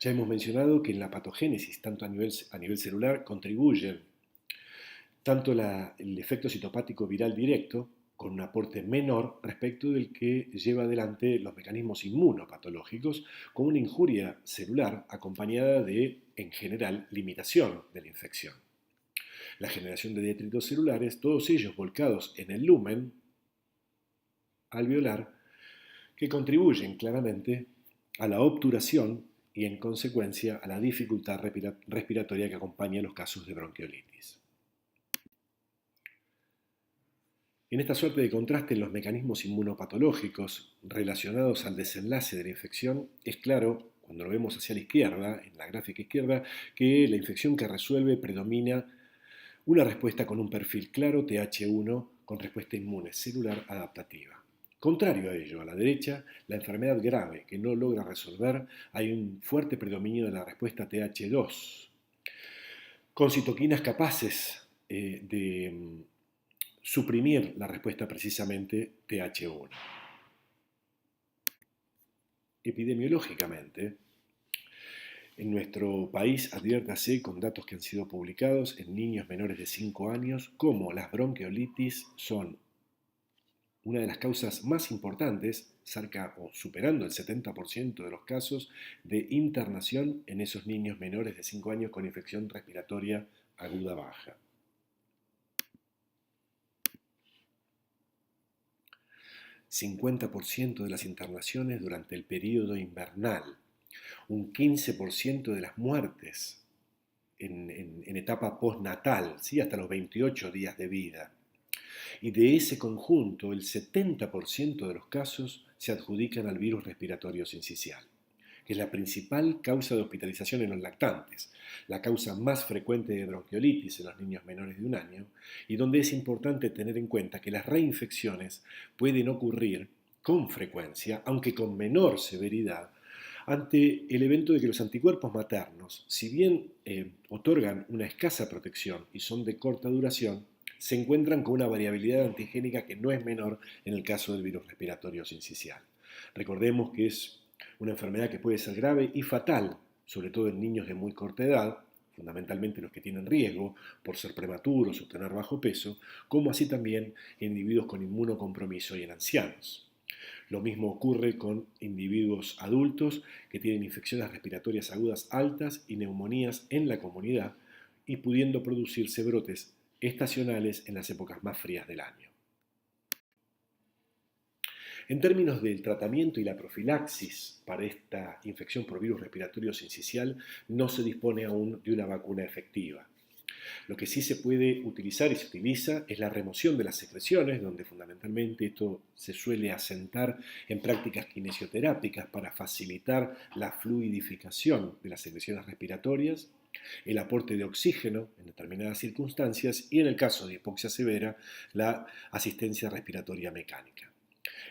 Ya hemos mencionado que en la patogénesis, tanto a nivel celular, contribuyen tanto el efecto citopático viral directo, con un aporte menor respecto del que lleva adelante los mecanismos inmunopatológicos, con una injuria celular acompañada de, en general, limitación de la infección. La generación de detritos celulares, todos ellos volcados en el lumen alveolar, que contribuyen claramente a la obturación y, en consecuencia, a la dificultad respiratoria que acompaña los casos de bronquiolitis. En esta suerte de contraste en los mecanismos inmunopatológicos relacionados al desenlace de la infección, es claro, cuando lo vemos hacia la izquierda, en la gráfica izquierda, que la infección que resuelve predomina una respuesta con un perfil claro TH1 con respuesta inmune celular adaptativa. Contrario a ello, a la derecha, la enfermedad grave que no logra resolver, hay un fuerte predominio de la respuesta TH2, con citoquinas capaces de suprimir la respuesta precisamente TH1. Epidemiológicamente, en nuestro país, adviértase con datos que han sido publicados en niños menores de 5 años, cómo las bronquiolitis son una de las causas más importantes, cerca o superando el 70% de los casos de internación en esos niños menores de 5 años con infección respiratoria aguda baja. 50% de las internaciones durante el periodo invernal, un 15% de las muertes en etapa postnatal, ¿sí? Hasta los 28 días de vida. Y de ese conjunto, el 70% de los casos se adjudican al virus respiratorio sincicial, que es la principal causa de hospitalización en los lactantes, la causa más frecuente de bronquiolitis en los niños menores de 1 año, y donde es importante tener en cuenta que las reinfecciones pueden ocurrir con frecuencia, aunque con menor severidad, ante el evento de que los anticuerpos maternos, si bien otorgan una escasa protección y son de corta duración, se encuentran con una variabilidad antigénica que no es menor en el caso del virus respiratorio sincicial. Recordemos que es una enfermedad que puede ser grave y fatal, sobre todo en niños de muy corta edad, fundamentalmente los que tienen riesgo por ser prematuros o tener bajo peso, como así también en individuos con inmunocompromiso y en ancianos. Lo mismo ocurre con individuos adultos que tienen infecciones respiratorias agudas altas y neumonías en la comunidad y pudiendo producirse brotes estacionales en las épocas más frías del año. En términos del tratamiento y la profilaxis para esta infección por virus respiratorio sincicial, no se dispone aún de una vacuna efectiva. Lo que sí se puede utilizar y se utiliza es la remoción de las secreciones, donde fundamentalmente esto se suele asentar en prácticas kinesioterápicas para facilitar la fluidificación de las secreciones respiratorias, el aporte de oxígeno en determinadas circunstancias y en el caso de hipoxia severa, la asistencia respiratoria mecánica.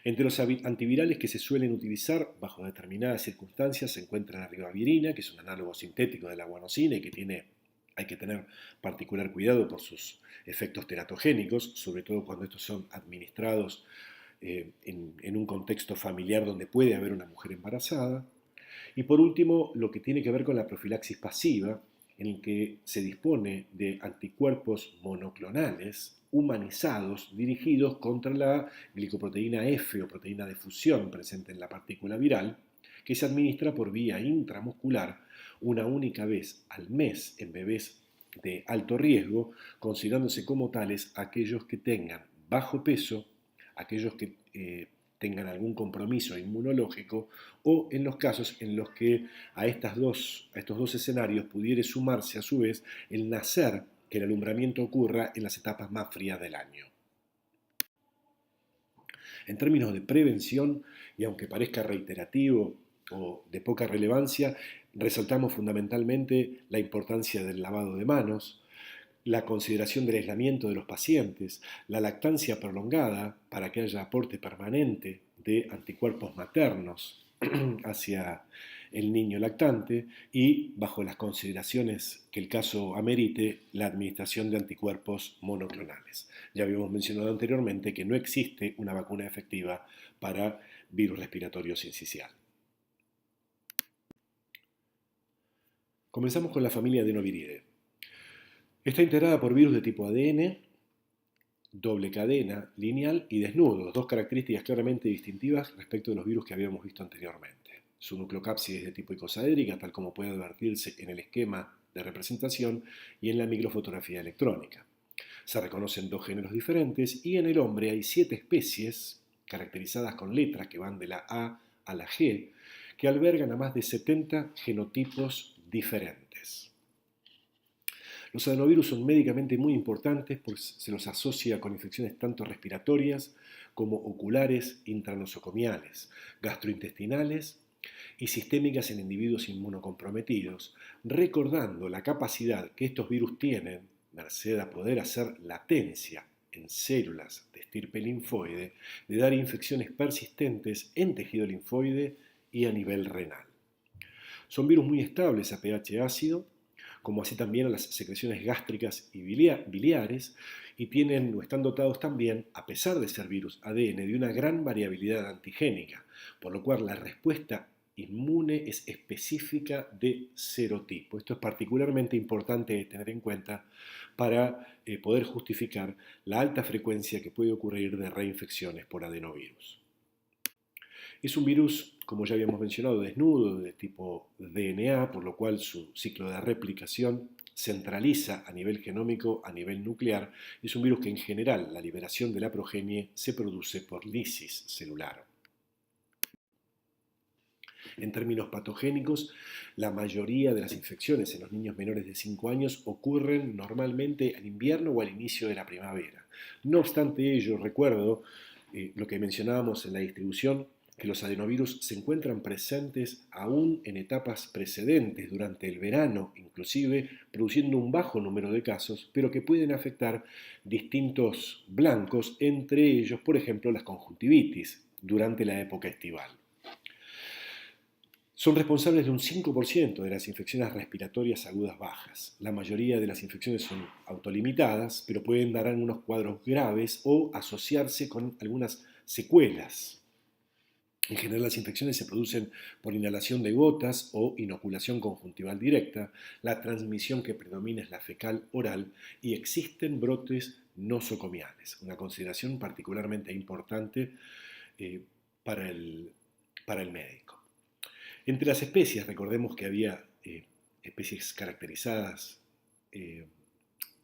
Entre los antivirales que se suelen utilizar bajo determinadas circunstancias se encuentra la ribavirina, que es un análogo sintético de la guanosina y que hay que tener particular cuidado por sus efectos teratogénicos, sobre todo cuando estos son administrados en un contexto familiar donde puede haber una mujer embarazada. Y por último, lo que tiene que ver con la profilaxis pasiva, en el que se dispone de anticuerpos monoclonales humanizados dirigidos contra la glicoproteína F o proteína de fusión presente en la partícula viral, que se administra por vía intramuscular una única vez al mes en bebés de alto riesgo, considerándose como tales aquellos que tengan bajo peso, aquellos que tengan algún compromiso inmunológico o en los casos en los que a estos dos escenarios pudiere sumarse a su vez el nacer, que el alumbramiento ocurra en las etapas más frías del año. En términos de prevención, y aunque parezca reiterativo o de poca relevancia, resaltamos fundamentalmente la importancia del lavado de manos, la consideración del aislamiento de los pacientes, la lactancia prolongada para que haya aporte permanente de anticuerpos maternos hacia el niño lactante y, bajo las consideraciones que el caso amerite, la administración de anticuerpos monoclonales. Ya habíamos mencionado anteriormente que no existe una vacuna efectiva para virus respiratorio sincicial. Comenzamos con la familia Adenoviridae. Está integrada por virus de tipo ADN, doble cadena, lineal y desnudo, dos características claramente distintivas respecto de los virus que habíamos visto anteriormente. Su nucleocápside es de tipo icosaédrica, tal como puede advertirse en el esquema de representación y en la microfotografía electrónica. Se reconocen dos géneros diferentes y en el hombre hay 7 especies, caracterizadas con letras que van de la A a la G, que albergan a más de 70 genotipos diferentes. Los adenovirus son médicamente muy importantes porque se los asocia con infecciones tanto respiratorias como oculares, intranosocomiales, gastrointestinales y sistémicas en individuos inmunocomprometidos, recordando la capacidad que estos virus tienen, merced a poder hacer latencia en células de estirpe linfoide, de dar infecciones persistentes en tejido linfoide y a nivel renal. Son virus muy estables a pH ácido, como así también a las secreciones gástricas y biliares, y tienen o están dotados también, a pesar de ser virus ADN, de una gran variabilidad antigénica, por lo cual la respuesta inmune es específica de serotipo. Esto es particularmente importante de tener en cuenta para poder justificar la alta frecuencia que puede ocurrir de reinfecciones por adenovirus. Es un virus, como ya habíamos mencionado, desnudo, de tipo DNA, por lo cual su ciclo de replicación centraliza a nivel genómico, a nivel nuclear. Es un virus que en general la liberación de la progenie se produce por lisis celular. En términos patogénicos, la mayoría de las infecciones en los niños menores de 5 años ocurren normalmente al invierno o al inicio de la primavera. No obstante ello, recuerdo lo que mencionábamos en la distribución, que los adenovirus se encuentran presentes aún en etapas precedentes, durante el verano inclusive, produciendo un bajo número de casos, pero que pueden afectar distintos blancos, entre ellos, por ejemplo, las conjuntivitis, durante la época estival. Son responsables de un 5% de las infecciones respiratorias agudas bajas. La mayoría de las infecciones son autolimitadas, pero pueden dar algunos cuadros graves o asociarse con algunas secuelas. En general, las infecciones se producen por inhalación de gotas o inoculación conjuntival directa. La transmisión que predomina es la fecal oral y existen brotes nosocomiales, una consideración particularmente importante para para el médico. Entre las especies, recordemos que había especies caracterizadas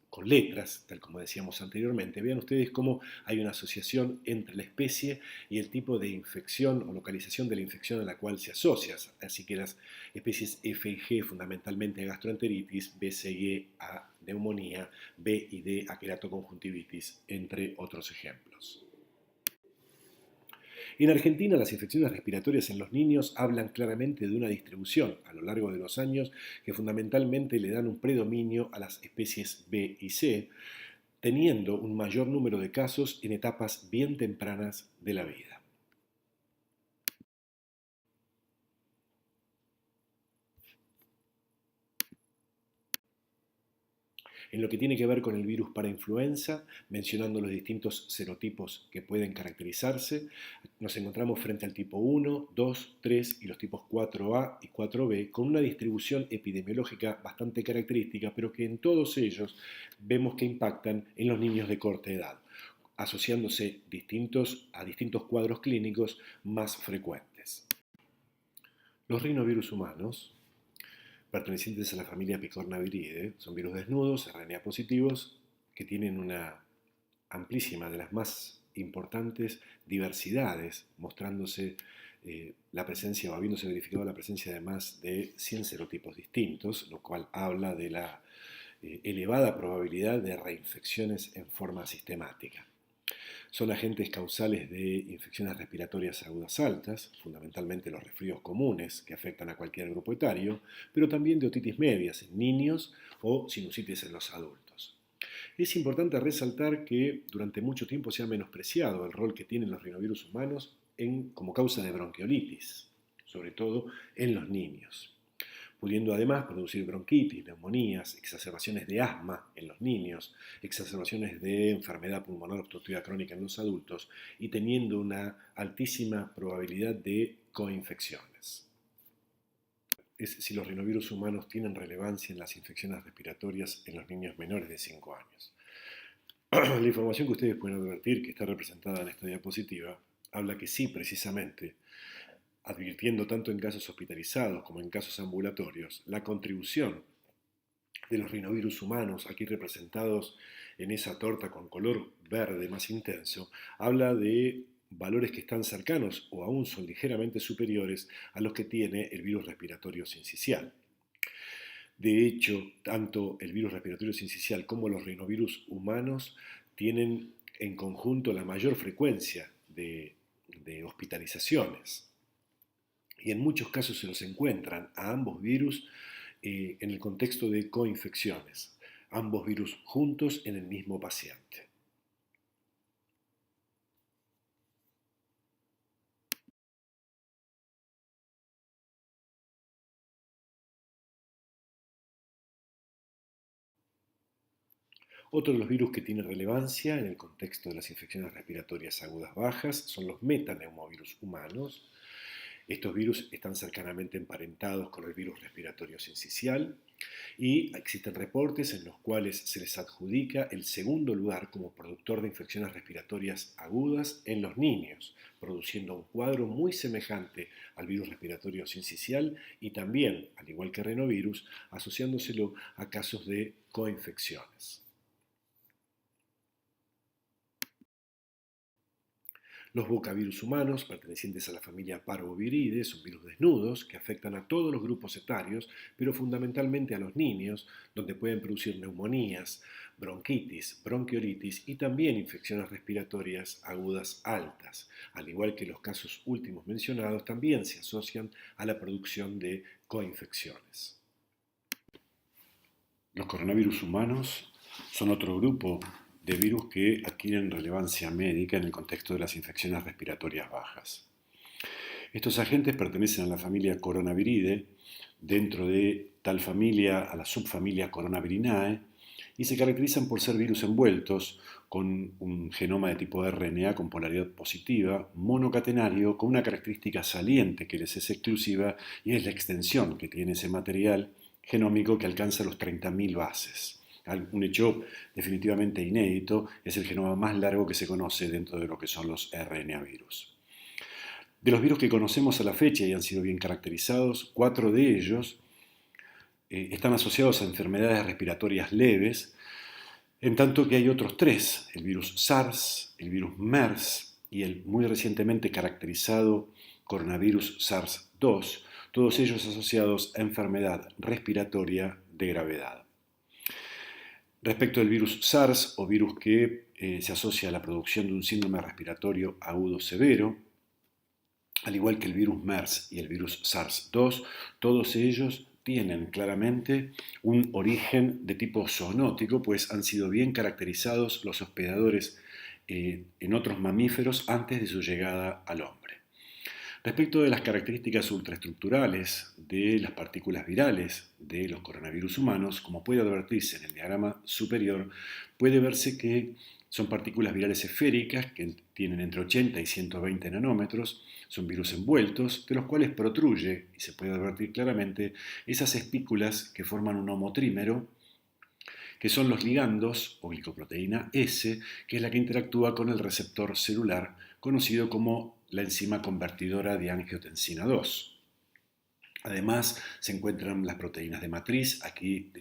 con letras, tal como decíamos anteriormente. Vean ustedes cómo hay una asociación entre la especie y el tipo de infección o localización de la infección a la cual se asocia. Así que las especies F y G fundamentalmente a gastroenteritis, B, C y E a neumonía, B y D a queratoconjuntivitis, entre otros ejemplos. En Argentina, las infecciones respiratorias en los niños hablan claramente de una distribución a lo largo de los años que fundamentalmente le dan un predominio a las especies B y C, teniendo un mayor número de casos en etapas bien tempranas de la vida. En lo que tiene que ver con el virus para influenza, mencionando los distintos serotipos que pueden caracterizarse, nos encontramos frente al tipo 1, 2, 3 y los tipos 4A y 4B con una distribución epidemiológica bastante característica, pero que en todos ellos vemos que impactan en los niños de corta edad, asociándose a distintos cuadros clínicos más frecuentes. Los rinovirus humanos, pertenecientes a la familia Picornaviridae, son virus desnudos, RNA positivos, que tienen una amplísima, de las más importantes diversidades, mostrándose la presencia o habiéndose verificado la presencia de más de 100 serotipos distintos, lo cual habla de la elevada probabilidad de reinfecciones en forma sistemática. Son agentes causales de infecciones respiratorias agudas altas, fundamentalmente los resfríos comunes que afectan a cualquier grupo etario, pero también de otitis medias en niños o sinusitis en los adultos. Es importante resaltar que durante mucho tiempo se ha menospreciado el rol que tienen los rinovirus humanos como causa de bronquiolitis, sobre todo en los niños, pudiendo además producir bronquitis, neumonías, exacerbaciones de asma en los niños, exacerbaciones de enfermedad pulmonar obstructiva crónica en los adultos y teniendo una altísima probabilidad de coinfecciones. Es si los rinovirus humanos tienen relevancia en las infecciones respiratorias en los niños menores de 5 años. La información que ustedes pueden advertir, que está representada en esta diapositiva, habla que sí, precisamente, advirtiendo tanto en casos hospitalizados como en casos ambulatorios, la contribución de los rinovirus humanos, aquí representados en esa torta con color verde más intenso, habla de valores que están cercanos o aún son ligeramente superiores a los que tiene el virus respiratorio sincicial. De hecho, tanto el virus respiratorio sincicial como los rinovirus humanos tienen en conjunto la mayor frecuencia de hospitalizaciones. Y en muchos casos se los encuentran a ambos virus en el contexto de coinfecciones, ambos virus juntos en el mismo paciente. Otro de los virus que tiene relevancia en el contexto de las infecciones respiratorias agudas bajas son los metaneumovirus humanos. Estos virus están cercanamente emparentados con el virus respiratorio sincicial y existen reportes en los cuales se les adjudica el segundo lugar como productor de infecciones respiratorias agudas en los niños, produciendo un cuadro muy semejante al virus respiratorio sincicial y también, al igual que renovirus, asociándoselo a casos de coinfecciones. Los bocavirus humanos, pertenecientes a la familia Parvoviridae, son virus desnudos que afectan a todos los grupos etarios, pero fundamentalmente a los niños, donde pueden producir neumonías, bronquitis, bronquiolitis y también infecciones respiratorias agudas altas. Al igual que los casos últimos mencionados, también se asocian a la producción de coinfecciones. Los coronavirus humanos son otro grupo de virus que adquieren relevancia médica en el contexto de las infecciones respiratorias bajas. Estos agentes pertenecen a la familia Coronaviridae, dentro de tal familia a la subfamilia Coronavirinae, y se caracterizan por ser virus envueltos con un genoma de tipo RNA con polaridad positiva, monocatenario, con una característica saliente que les es exclusiva y es la extensión que tiene ese material genómico que alcanza los 30.000 bases. Un hecho definitivamente inédito, es el genoma más largo que se conoce dentro de lo que son los RNA virus. De los virus que conocemos a la fecha y han sido bien caracterizados, 4 de ellos están asociados a enfermedades respiratorias leves, en tanto que hay otros 3, el virus SARS, el virus MERS y el muy recientemente caracterizado coronavirus SARS-2, todos ellos asociados a enfermedad respiratoria de gravedad. Respecto del virus SARS o virus que se asocia a la producción de un síndrome respiratorio agudo severo, al igual que el virus MERS y el virus SARS-2, todos ellos tienen claramente un origen de tipo zoonótico, pues han sido bien caracterizados los hospedadores en otros mamíferos antes de su llegada al hombre. Respecto de las características ultraestructurales de las partículas virales de los coronavirus humanos, como puede advertirse en el diagrama superior, puede verse que son partículas virales esféricas que tienen entre 80 y 120 nanómetros, son virus envueltos, de los cuales protruye, y se puede advertir claramente, esas espículas que forman un homotrímero, que son los ligandos o glicoproteína S, que es la que interactúa con el receptor celular, conocido como la enzima convertidora de angiotensina 2. Además, se encuentran las proteínas de matriz, aquí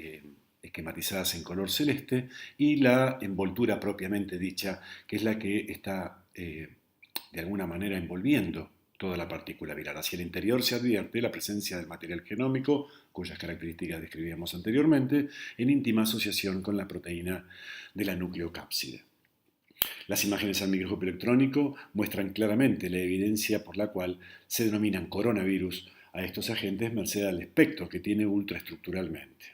esquematizadas en color celeste, y la envoltura propiamente dicha, que es la que está de alguna manera envolviendo toda la partícula viral. Hacia el interior se advierte la presencia del material genómico, cuyas características describíamos anteriormente, en íntima asociación con la proteína de la nucleocápside. Las imágenes al microscopio electrónico muestran claramente la evidencia por la cual se denominan coronavirus a estos agentes merced al espectro que tiene ultraestructuralmente.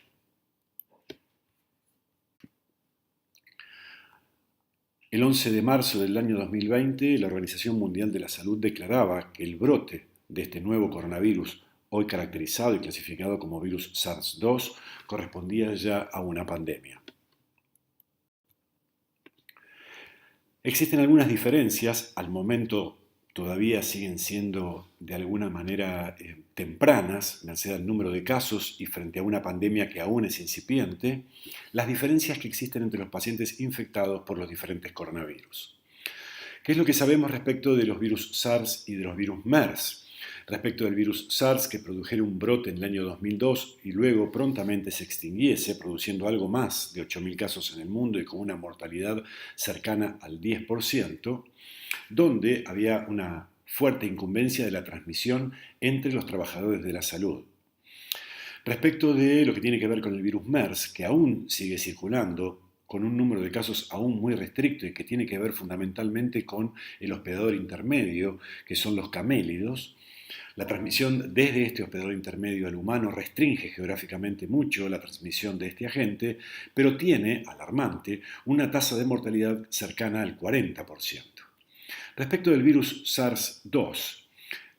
El 11 de marzo del año 2020, la Organización Mundial de la Salud declaraba que el brote de este nuevo coronavirus, hoy caracterizado y clasificado como virus SARS-2, correspondía ya a una pandemia. Existen algunas diferencias, al momento todavía siguen siendo de alguna manera tempranas, merced al número de casos y frente a una pandemia que aún es incipiente, las diferencias que existen entre los pacientes infectados por los diferentes coronavirus. ¿Qué es lo que sabemos respecto de los virus SARS y de los virus MERS? Respecto del virus SARS, que produjera un brote en el año 2002 y luego prontamente se extinguiese, produciendo algo más de 8.000 casos en el mundo y con una mortalidad cercana al 10%, donde había una fuerte incumbencia de la transmisión entre los trabajadores de la salud. Respecto de lo que tiene que ver con el virus MERS, que aún sigue circulando, con un número de casos aún muy restricto y que tiene que ver fundamentalmente con el hospedador intermedio, que son los camélidos, la transmisión desde este hospedador intermedio al humano restringe geográficamente mucho la transmisión de este agente, pero tiene, alarmante, una tasa de mortalidad cercana al 40%. Respecto del virus SARS-2,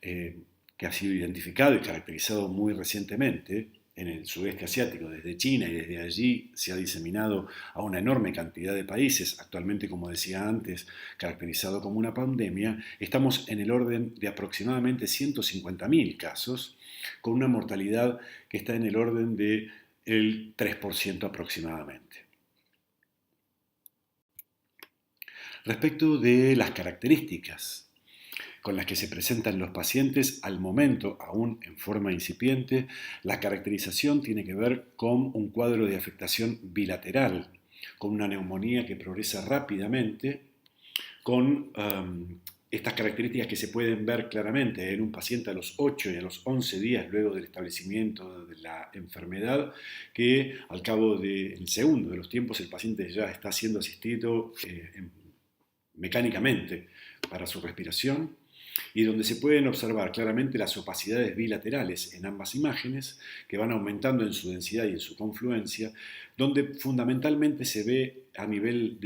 que ha sido identificado y caracterizado muy recientemente en el sudeste asiático desde China y desde allí se ha diseminado a una enorme cantidad de países, actualmente, como decía antes, caracterizado como una pandemia, estamos en el orden de aproximadamente 150.000 casos, con una mortalidad que está en el orden del 3% aproximadamente. Respecto de las características con las que se presentan los pacientes al momento, aún en forma incipiente, la caracterización tiene que ver con un cuadro de afectación bilateral, con una neumonía que progresa rápidamente, con estas características que se pueden ver claramente en un paciente a los 8 y a los 11 días luego del establecimiento de la enfermedad, que al cabo del segundo de los tiempos el paciente ya está siendo asistido mecánicamente para su respiración, y donde se pueden observar claramente las opacidades bilaterales en ambas imágenes, que van aumentando en su densidad y en su confluencia, donde fundamentalmente se ve a nivel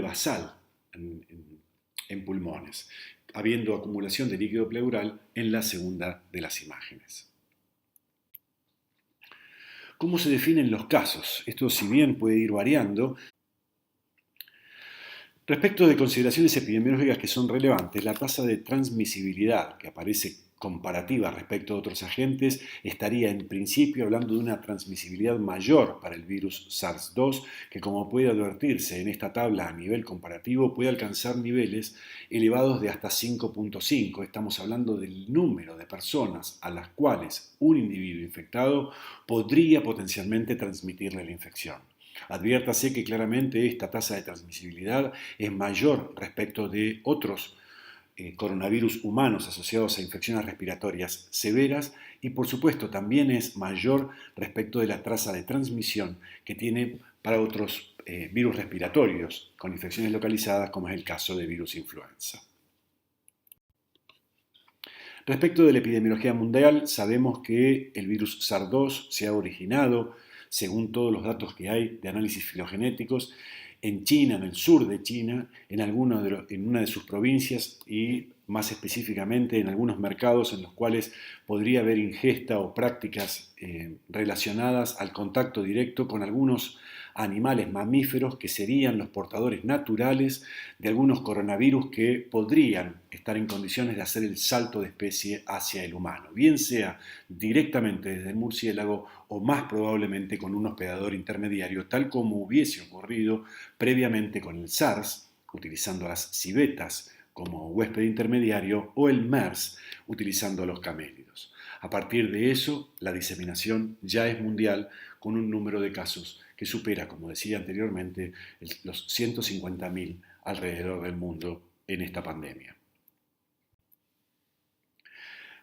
basal en pulmones, habiendo acumulación de líquido pleural en la segunda de las imágenes. ¿Cómo se definen los casos? Esto, si bien puede ir variando, respecto de consideraciones epidemiológicas que son relevantes, la tasa de transmisibilidad que aparece comparativa respecto a otros agentes, estaría en principio hablando de una transmisibilidad mayor para el virus SARS-2, que como puede advertirse en esta tabla a nivel comparativo, puede alcanzar niveles elevados de hasta 5.5. Estamos hablando del número de personas a las cuales un individuo infectado podría potencialmente transmitirle la infección. Adviértase que claramente esta tasa de transmisibilidad es mayor respecto de otros coronavirus humanos asociados a infecciones respiratorias severas y por supuesto también es mayor respecto de la tasa de transmisión que tiene para otros virus respiratorios con infecciones localizadas como es el caso de virus influenza. Respecto de la epidemiología mundial, sabemos que el virus SARS-2 se ha originado, según todos los datos que hay de análisis filogenéticos, en China, en el sur de China, en una de sus provincias y más específicamente en algunos mercados en los cuales podría haber ingesta o prácticas relacionadas al contacto directo con algunos animales mamíferos que serían los portadores naturales de algunos coronavirus que podrían estar en condiciones de hacer el salto de especie hacia el humano, bien sea directamente desde el murciélago o más probablemente con un hospedador intermediario, tal como hubiese ocurrido previamente con el SARS, utilizando las civetas como huésped intermediario, o el MERS, utilizando a los camélidos. A partir de eso, la diseminación ya es mundial con un número de casos que supera, como decía anteriormente, los 150.000 alrededor del mundo en esta pandemia.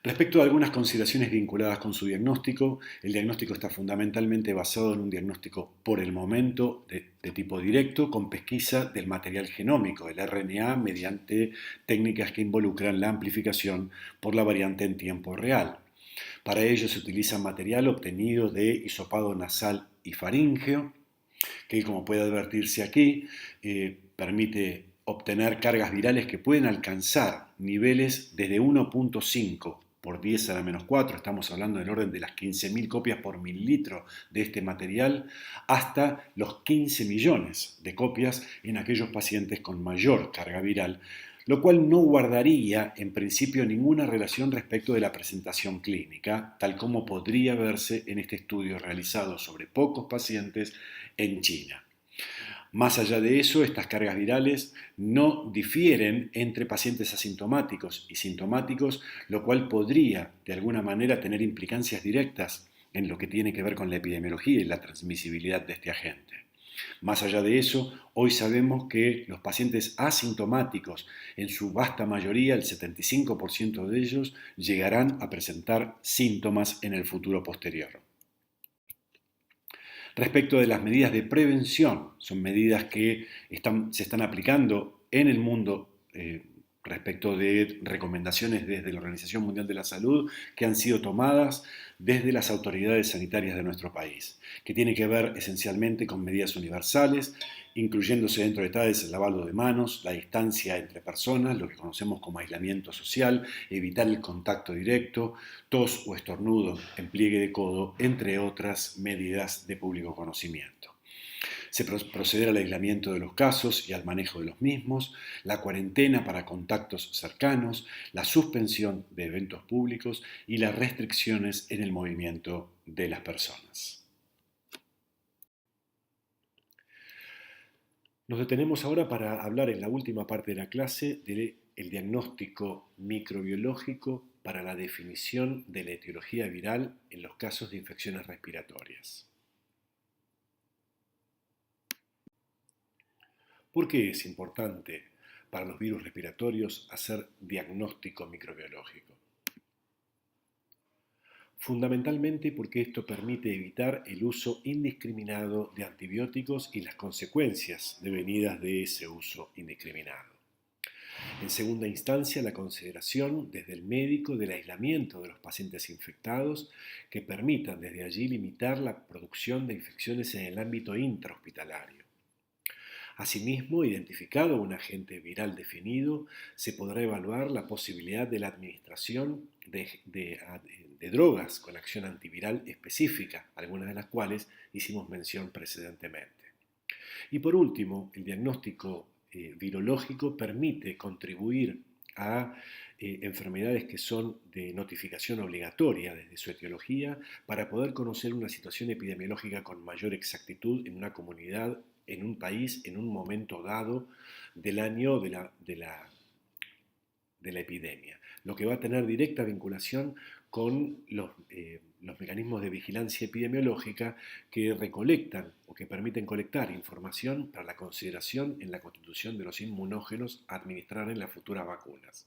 Respecto a algunas consideraciones vinculadas con su diagnóstico, el diagnóstico está fundamentalmente basado en un diagnóstico por el momento de tipo directo con pesquisa del material genómico, el RNA, mediante técnicas que involucran la amplificación por la variante en tiempo real. Para ello se utiliza material obtenido de hisopado nasal y faríngeo, que como puede advertirse aquí, permite obtener cargas virales que pueden alcanzar niveles desde 1.5 por 10 a la menos 4, estamos hablando del orden de las 15.000 copias por mililitro de este material, hasta los 15 millones de copias en aquellos pacientes con mayor carga viral, lo cual no guardaría en principio ninguna relación respecto de la presentación clínica, tal como podría verse en este estudio realizado sobre pocos pacientes en China. Más allá de eso, estas cargas virales no difieren entre pacientes asintomáticos y sintomáticos, lo cual podría de alguna manera tener implicancias directas en lo que tiene que ver con la epidemiología y la transmisibilidad de este agente. Más allá de eso, hoy sabemos que los pacientes asintomáticos, en su vasta mayoría, el 75% de ellos, llegarán a presentar síntomas en el futuro posterior. Respecto de las medidas de prevención, son medidas que se están aplicando en el mundo respecto de recomendaciones desde la Organización Mundial de la Salud que han sido tomadas desde las autoridades sanitarias de nuestro país, que tiene que ver esencialmente con medidas universales, incluyéndose dentro de tales el lavado de manos, la distancia entre personas, lo que conocemos como aislamiento social, evitar el contacto directo, tos o estornudo en pliegue de codo, entre otras medidas de público conocimiento. Se proceder al aislamiento de los casos y al manejo de los mismos, la cuarentena para contactos cercanos, la suspensión de eventos públicos y las restricciones en el movimiento de las personas. Nos detenemos ahora para hablar en la última parte de la clase del diagnóstico microbiológico para la definición de la etiología viral en los casos de infecciones respiratorias. ¿Por qué es importante para los virus respiratorios hacer diagnóstico microbiológico? Fundamentalmente porque esto permite evitar el uso indiscriminado de antibióticos y las consecuencias devenidas de ese uso indiscriminado. En segunda instancia, la consideración desde el médico del aislamiento de los pacientes infectados que permitan desde allí limitar la producción de infecciones en el ámbito intrahospitalario. Asimismo, identificado un agente viral definido, se podrá evaluar la posibilidad de la administración de drogas con acción antiviral específica, algunas de las cuales hicimos mención precedentemente. Y por último, el diagnóstico virológico permite contribuir a enfermedades que son de notificación obligatoria desde su etiología para poder conocer una situación epidemiológica con mayor exactitud en una comunidad, en un país, en un momento dado del año de la epidemia, lo que va a tener directa vinculación con los mecanismos de vigilancia epidemiológica que recolectan o que permiten colectar información para la consideración en la constitución de los inmunógenos a administrar en las futuras vacunas.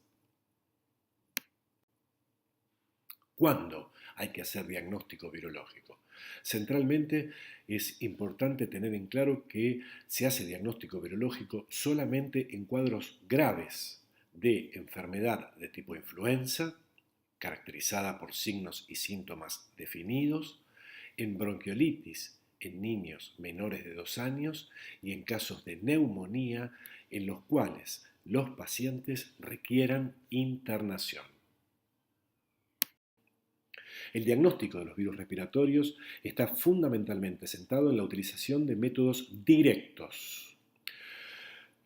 ¿Cuándo hay que hacer diagnóstico virológico? Centralmente es importante tener en claro que se hace diagnóstico virológico solamente en cuadros graves de enfermedad de tipo influenza, caracterizada por signos y síntomas definidos, en bronquiolitis en niños menores de 2 años y en casos de neumonía en los cuales los pacientes requieran internación. El diagnóstico de los virus respiratorios está fundamentalmente sentado en la utilización de métodos directos,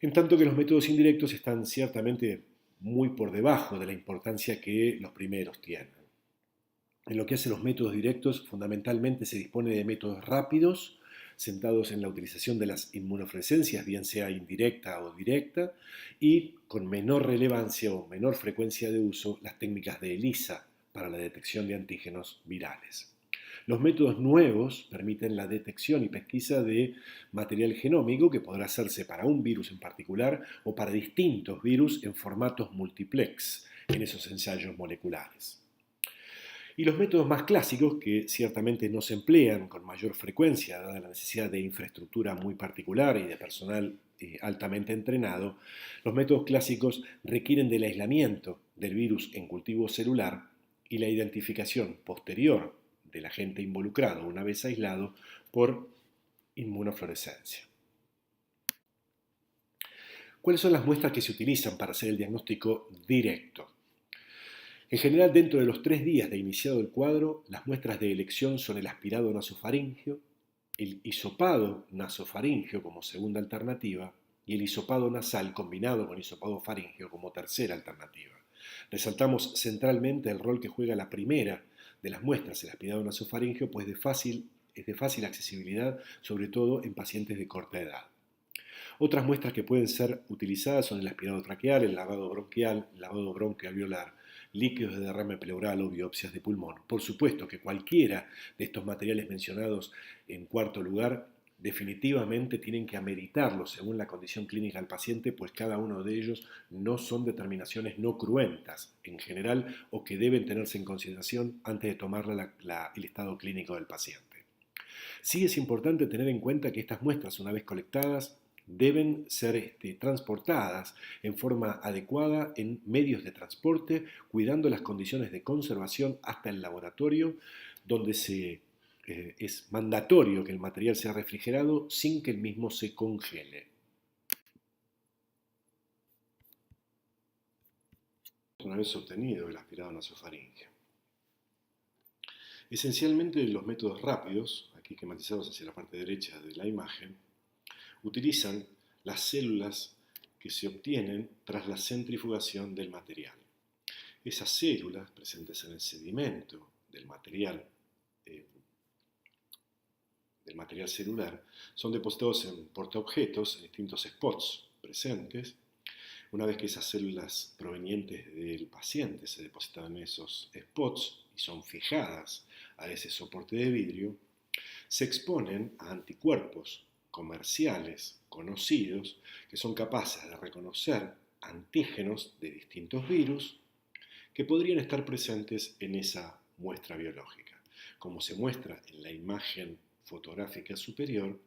en tanto que los métodos indirectos están ciertamente muy por debajo de la importancia que los primeros tienen. En lo que hace los métodos directos, fundamentalmente se dispone de métodos rápidos, centrados en la utilización de las inmunofluorescencias, bien sea indirecta o directa, y con menor relevancia o menor frecuencia de uso, las técnicas de ELISA para la detección de antígenos virales. Los métodos nuevos permiten la detección y pesquisa de material genómico que podrá hacerse para un virus en particular o para distintos virus en formatos multiplex en esos ensayos moleculares. Y los métodos más clásicos, que ciertamente no se emplean con mayor frecuencia, dada la necesidad de infraestructura muy particular y de personal altamente entrenado, los métodos clásicos requieren del aislamiento del virus en cultivo celular y la identificación posterior del agente involucrado una vez aislado por inmunofluorescencia. ¿Cuáles son las muestras que se utilizan para hacer el diagnóstico directo? En general, dentro de los 3 días de iniciado el cuadro, las muestras de elección son el aspirado nasofaríngeo, el hisopado nasofaríngeo como segunda alternativa y el hisopado nasal combinado con hisopado faríngeo como tercera alternativa. Resaltamos centralmente el rol que juega la primera de las muestras, el aspirado nasofaríngeo, pues es de fácil accesibilidad, sobre todo en pacientes de corta edad. Otras muestras que pueden ser utilizadas son el aspirado traqueal, el lavado bronquial, el lavado broncoalveolar, líquidos de derrame pleural o biopsias de pulmón. Por supuesto que cualquiera de estos materiales mencionados en cuarto lugar definitivamente tienen que ameritarlo según la condición clínica del paciente, pues cada uno de ellos no son determinaciones no cruentas en general o que deben tenerse en consideración antes de tomar el estado clínico del paciente. Sí es importante tener en cuenta que estas muestras, una vez colectadas, deben ser transportadas en forma adecuada en medios de transporte, cuidando las condiciones de conservación hasta el laboratorio, donde es mandatorio que el material sea refrigerado sin que el mismo se congele. Una vez obtenido el aspirado nasofaríngeo. Esencialmente los métodos rápidos, aquí esquematizados hacia la parte derecha de la imagen, utilizan las células que se obtienen tras la centrifugación del material. Esas células presentes en el sedimento del material celular son depositados en portaobjetos en distintos spots presentes. Una vez que esas células provenientes del paciente se depositan en esos spots y son fijadas a ese soporte de vidrio, se exponen a anticuerpos comerciales conocidos que son capaces de reconocer antígenos de distintos virus que podrían estar presentes en esa muestra biológica. Como se muestra en la imagen fotográfica superior,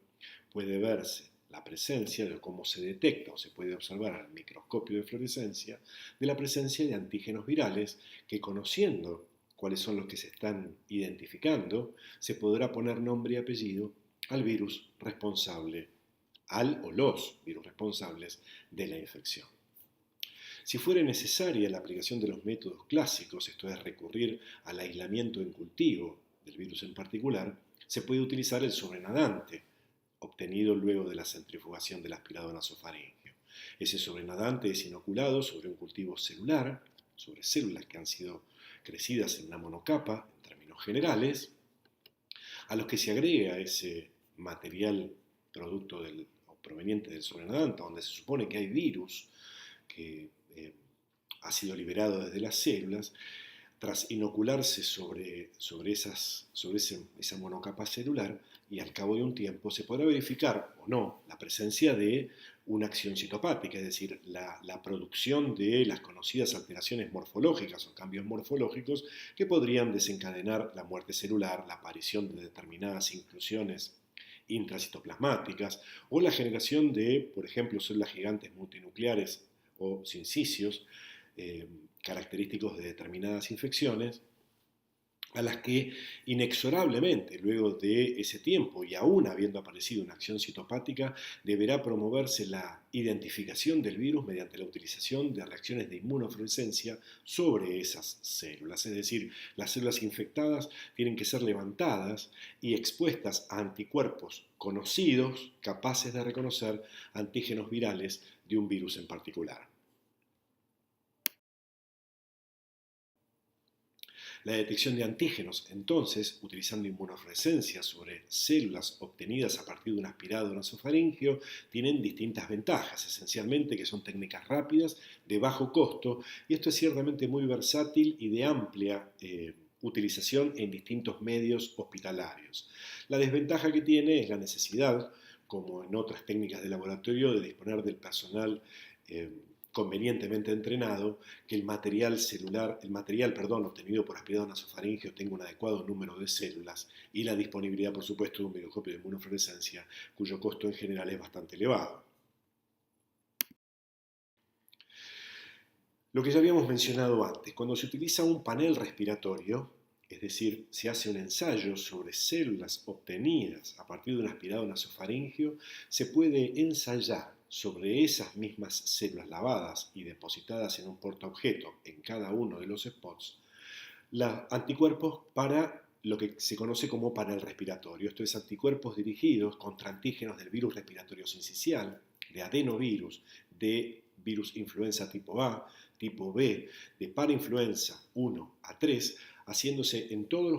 puede verse la presencia de cómo se detecta o se puede observar al microscopio de fluorescencia de la presencia de antígenos virales que, conociendo cuáles son los que se están identificando, se podrá poner nombre y apellido al virus responsable, al o los virus responsables de la infección. Si fuera necesaria la aplicación de los métodos clásicos, esto es recurrir al aislamiento en cultivo del virus en particular, se puede utilizar el sobrenadante, obtenido luego de la centrifugación del aspirado nasofaríngeo. Ese sobrenadante es inoculado sobre un cultivo celular, sobre células que han sido crecidas en una monocapa, en términos generales, a los que se agrega ese material producto o proveniente del sobrenadante, donde se supone que hay virus que ha sido liberado desde las células. Tras inocularse sobre esa monocapa celular, y al cabo de un tiempo se podrá verificar o no la presencia de una acción citopática, es decir, la producción de las conocidas alteraciones morfológicas o cambios morfológicos que podrían desencadenar la muerte celular, la aparición de determinadas inclusiones intracitoplasmáticas o la generación de, por ejemplo, células gigantes multinucleares o sincicios, característicos de determinadas infecciones, a las que inexorablemente, luego de ese tiempo y aún habiendo aparecido una acción citopática, deberá promoverse la identificación del virus mediante la utilización de reacciones de inmunofluorescencia sobre esas células. Es decir, las células infectadas tienen que ser levantadas y expuestas a anticuerpos conocidos, capaces de reconocer antígenos virales de un virus en particular. La detección de antígenos, entonces, utilizando inmunofluorescencia sobre células obtenidas a partir de un aspirado nasofaríngeo, tienen distintas ventajas, esencialmente que son técnicas rápidas, de bajo costo, y esto es ciertamente muy versátil y de amplia utilización en distintos medios hospitalarios. La desventaja que tiene es la necesidad, como en otras técnicas de laboratorio, de disponer del personal convenientemente entrenado, que el material obtenido por aspirado nasofaríngeo tenga un adecuado número de células y la disponibilidad, por supuesto, de un microscopio de inmunofluorescencia, cuyo costo en general es bastante elevado. Lo que ya habíamos mencionado antes, cuando se utiliza un panel respiratorio, es decir, se hace un ensayo sobre células obtenidas a partir de un aspirado nasofaríngeo, se puede ensayar sobre esas mismas células lavadas y depositadas en un portaobjeto en cada uno de los spots, los anticuerpos para lo que se conoce como panel respiratorio. Esto es, anticuerpos dirigidos contra antígenos del virus respiratorio sincicial, de adenovirus, de virus influenza tipo A, tipo B, de parainfluenza 1 a 3, haciéndose en todos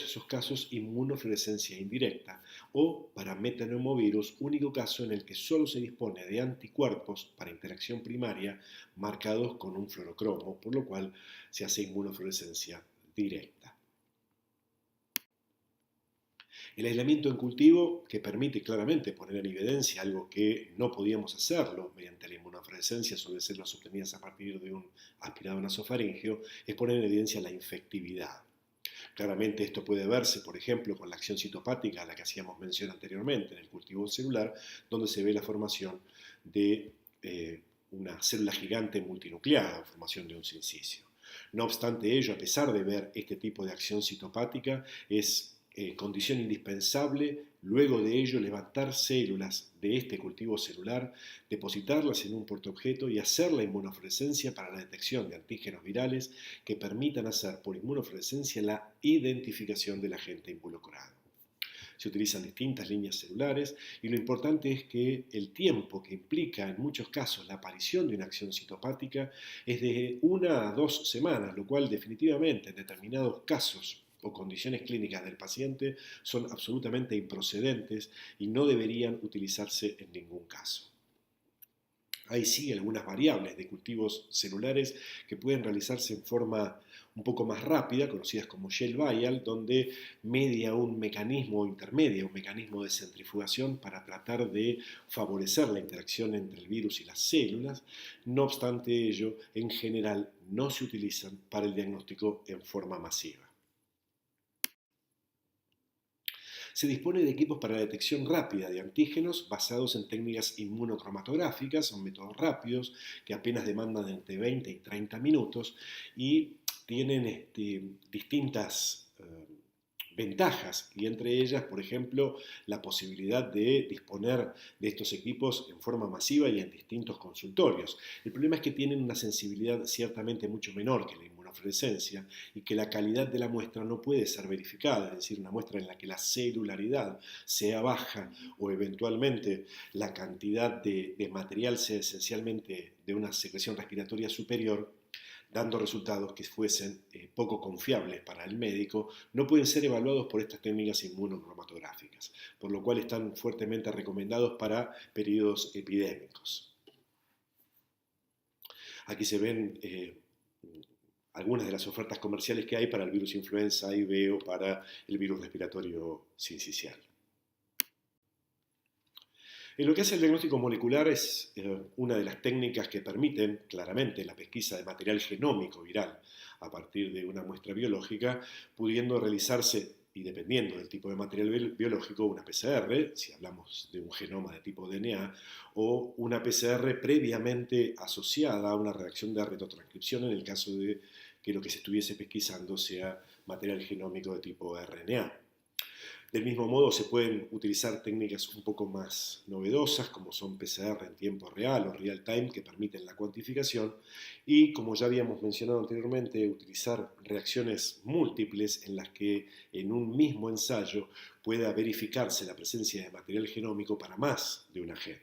esos casos, inmunofluorescencia indirecta, o para metapneumovirus, único caso en el que solo se dispone de anticuerpos para interacción primaria marcados con un fluorocromo, por lo cual se hace inmunofluorescencia directa. El aislamiento en cultivo, que permite claramente poner en evidencia algo que no podíamos hacerlo mediante la inmunofluorescencia sobre células obtenidas a partir de un aspirado nasofaríngeo, es poner en evidencia la infectividad. Claramente esto puede verse, por ejemplo, con la acción citopática a la que hacíamos mención anteriormente en el cultivo celular, donde se ve la formación de una célula gigante multinucleada, formación de un sincicio. No obstante ello, a pesar de ver este tipo de acción citopática, es condición indispensable luego de ello levantar células de este cultivo celular, depositarlas en un portaobjeto y hacer la inmunofluorescencia para la detección de antígenos virales que permitan hacer por inmunofluorescencia la identificación del agente involucrado. Se utilizan distintas líneas celulares y lo importante es que el tiempo que implica en muchos casos la aparición de una acción citopática es de 1 a 2 semanas, lo cual definitivamente en determinados casos o condiciones clínicas del paciente son absolutamente improcedentes y no deberían utilizarse en ningún caso. Hay sí algunas variables de cultivos celulares que pueden realizarse en forma un poco más rápida, conocidas como shell vial, donde media un mecanismo intermedio, un mecanismo de centrifugación para tratar de favorecer la interacción entre el virus y las células. No obstante ello, en general no se utilizan para el diagnóstico en forma masiva. Se dispone de equipos para la detección rápida de antígenos basados en técnicas inmunocromatográficas, son métodos rápidos que apenas demandan entre 20 y 30 minutos y tienen distintas ventajas, y entre ellas, por ejemplo, la posibilidad de disponer de estos equipos en forma masiva y en distintos consultorios. El problema es que tienen una sensibilidad ciertamente mucho menor que la inmunofluorescencia y que la calidad de la muestra no puede ser verificada, es decir, una muestra en la que la celularidad sea baja o eventualmente la cantidad de material sea esencialmente de una secreción respiratoria superior, dando resultados que fuesen poco confiables para el médico, no pueden ser evaluados por estas técnicas inmunocromatográficas, por lo cual están fuertemente recomendados para periodos epidémicos. Aquí se ven algunas de las ofertas comerciales que hay para el virus influenza A y B o para el virus respiratorio sincicial. En lo que hace el diagnóstico molecular es una de las técnicas que permiten claramente la pesquisa de material genómico viral a partir de una muestra biológica, pudiendo realizarse, y dependiendo del tipo de material biológico, una PCR, si hablamos de un genoma de tipo DNA, o una PCR previamente asociada a una reacción de retotranscripción en el caso de que lo que se estuviese pesquisando sea material genómico de tipo RNA. Del mismo modo, se pueden utilizar técnicas un poco más novedosas, como son PCR en tiempo real o real time, que permiten la cuantificación, y como ya habíamos mencionado anteriormente, utilizar reacciones múltiples en las que en un mismo ensayo pueda verificarse la presencia de material genómico para más de un agente.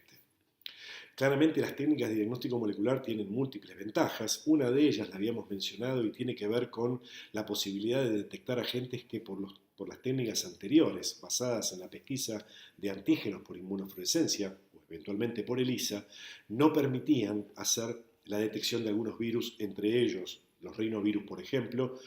Claramente las técnicas de diagnóstico molecular tienen múltiples ventajas. Una de ellas la habíamos mencionado y tiene que ver con la posibilidad de detectar agentes que por las técnicas anteriores, basadas en la pesquisa de antígenos por inmunofluorescencia o eventualmente por ELISA, no permitían hacer la detección de algunos virus, entre ellos los rinovirus, por ejemplo,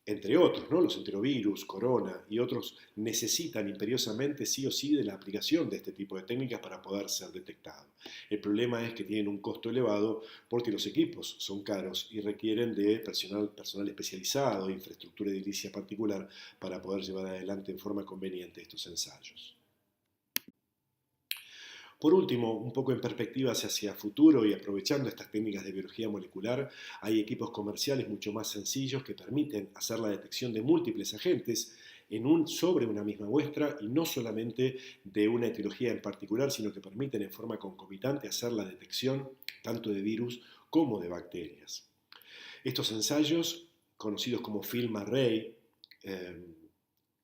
entre otros, ¿no? Los enterovirus, corona y otros necesitan imperiosamente sí o sí de la aplicación de este tipo de técnicas para poder ser detectados. El problema es que tienen un costo elevado porque los equipos son caros y requieren de personal especializado, infraestructura edilicia particular para poder llevar adelante en forma conveniente estos ensayos. Por último, un poco en perspectiva hacia futuro y aprovechando estas técnicas de biología molecular, hay equipos comerciales mucho más sencillos que permiten hacer la detección de múltiples agentes sobre una misma muestra y no solamente de una etiología en particular, sino que permiten en forma concomitante hacer la detección tanto de virus como de bacterias. Estos ensayos, conocidos como film array,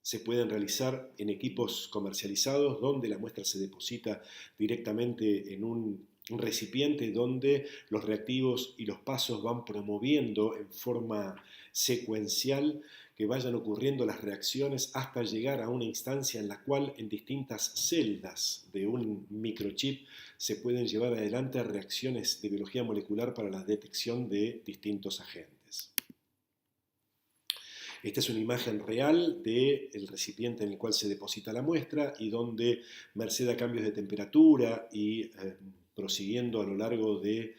se pueden realizar en equipos comercializados donde la muestra se deposita directamente en un recipiente donde los reactivos y los pasos van promoviendo en forma secuencial que vayan ocurriendo las reacciones hasta llegar a una instancia en la cual en distintas celdas de un microchip se pueden llevar adelante reacciones de biología molecular para la detección de distintos agentes. Esta es una imagen real del recipiente en el cual se deposita la muestra y donde, merced a cambios de temperatura y prosiguiendo a lo largo de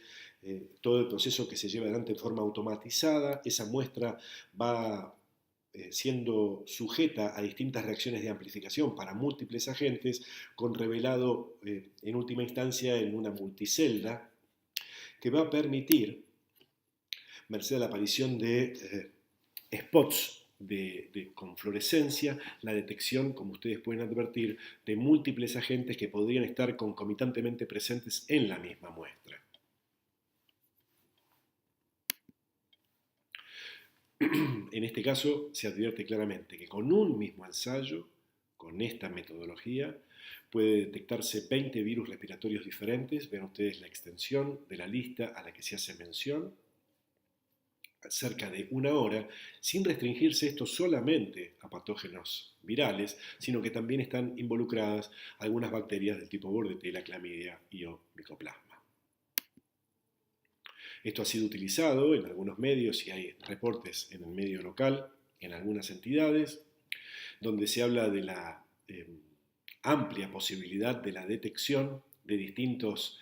todo el proceso que se lleva adelante en forma automatizada, esa muestra va siendo sujeta a distintas reacciones de amplificación para múltiples agentes, con revelado en última instancia en una multicelda que va a permitir, merced a la aparición de spots con fluorescencia, la detección, como ustedes pueden advertir, de múltiples agentes que podrían estar concomitantemente presentes en la misma muestra. En este caso se advierte claramente que con un mismo ensayo, con esta metodología, puede detectarse 20 virus respiratorios diferentes. Vean ustedes la extensión de la lista a la que se hace mención, cerca de una hora, sin restringirse esto solamente a patógenos virales, sino que también están involucradas algunas bacterias del tipo Bordetella, Clamidia y o Mycoplasma. Esto ha sido utilizado en algunos medios y hay reportes en el medio local, en algunas entidades, donde se habla de la amplia posibilidad de la detección de distintos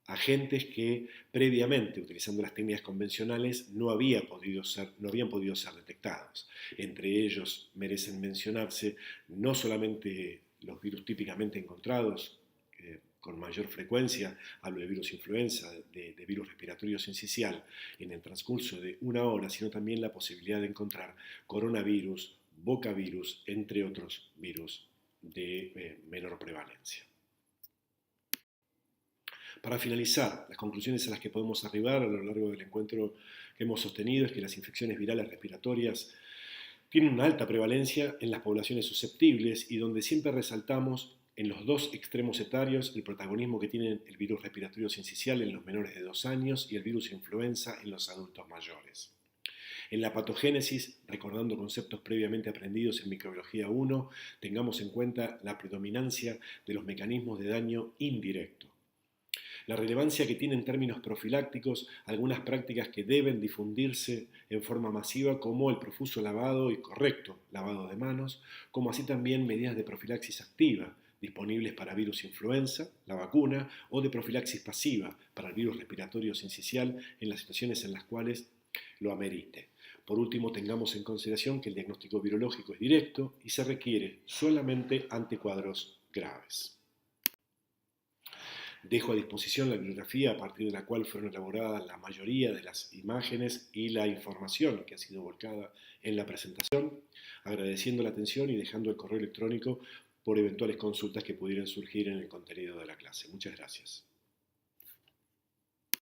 agentes que previamente, utilizando las técnicas convencionales, no habían podido ser detectados. Entre ellos merecen mencionarse no solamente los virus típicamente encontrados con mayor frecuencia, hablo de virus influenza, de virus respiratorio sincicial, en el transcurso de una hora, sino también la posibilidad de encontrar coronavirus, bocavirus, entre otros virus de menor prevalencia. Para finalizar, las conclusiones a las que podemos arribar a lo largo del encuentro que hemos sostenido es que las infecciones virales respiratorias tienen una alta prevalencia en las poblaciones susceptibles y donde siempre resaltamos en los dos extremos etarios el protagonismo que tienen el virus respiratorio sincicial en los menores de 2 años y el virus influenza en los adultos mayores. En la patogénesis, recordando conceptos previamente aprendidos en Microbiología 1, tengamos en cuenta la predominancia de los mecanismos de daño indirecto. La relevancia que tiene en términos profilácticos algunas prácticas que deben difundirse en forma masiva, como el profuso lavado y correcto lavado de manos, como así también medidas de profilaxis activa disponibles para virus influenza, la vacuna, o de profilaxis pasiva para el virus respiratorio sincicial en las situaciones en las cuales lo amerite. Por último, tengamos en consideración que el diagnóstico virológico es directo y se requiere solamente ante cuadros graves. Dejo a disposición la bibliografía a partir de la cual fueron elaboradas la mayoría de las imágenes y la información que ha sido volcada en la presentación, agradeciendo la atención y dejando el correo electrónico por eventuales consultas que pudieran surgir en el contenido de la clase. Muchas gracias.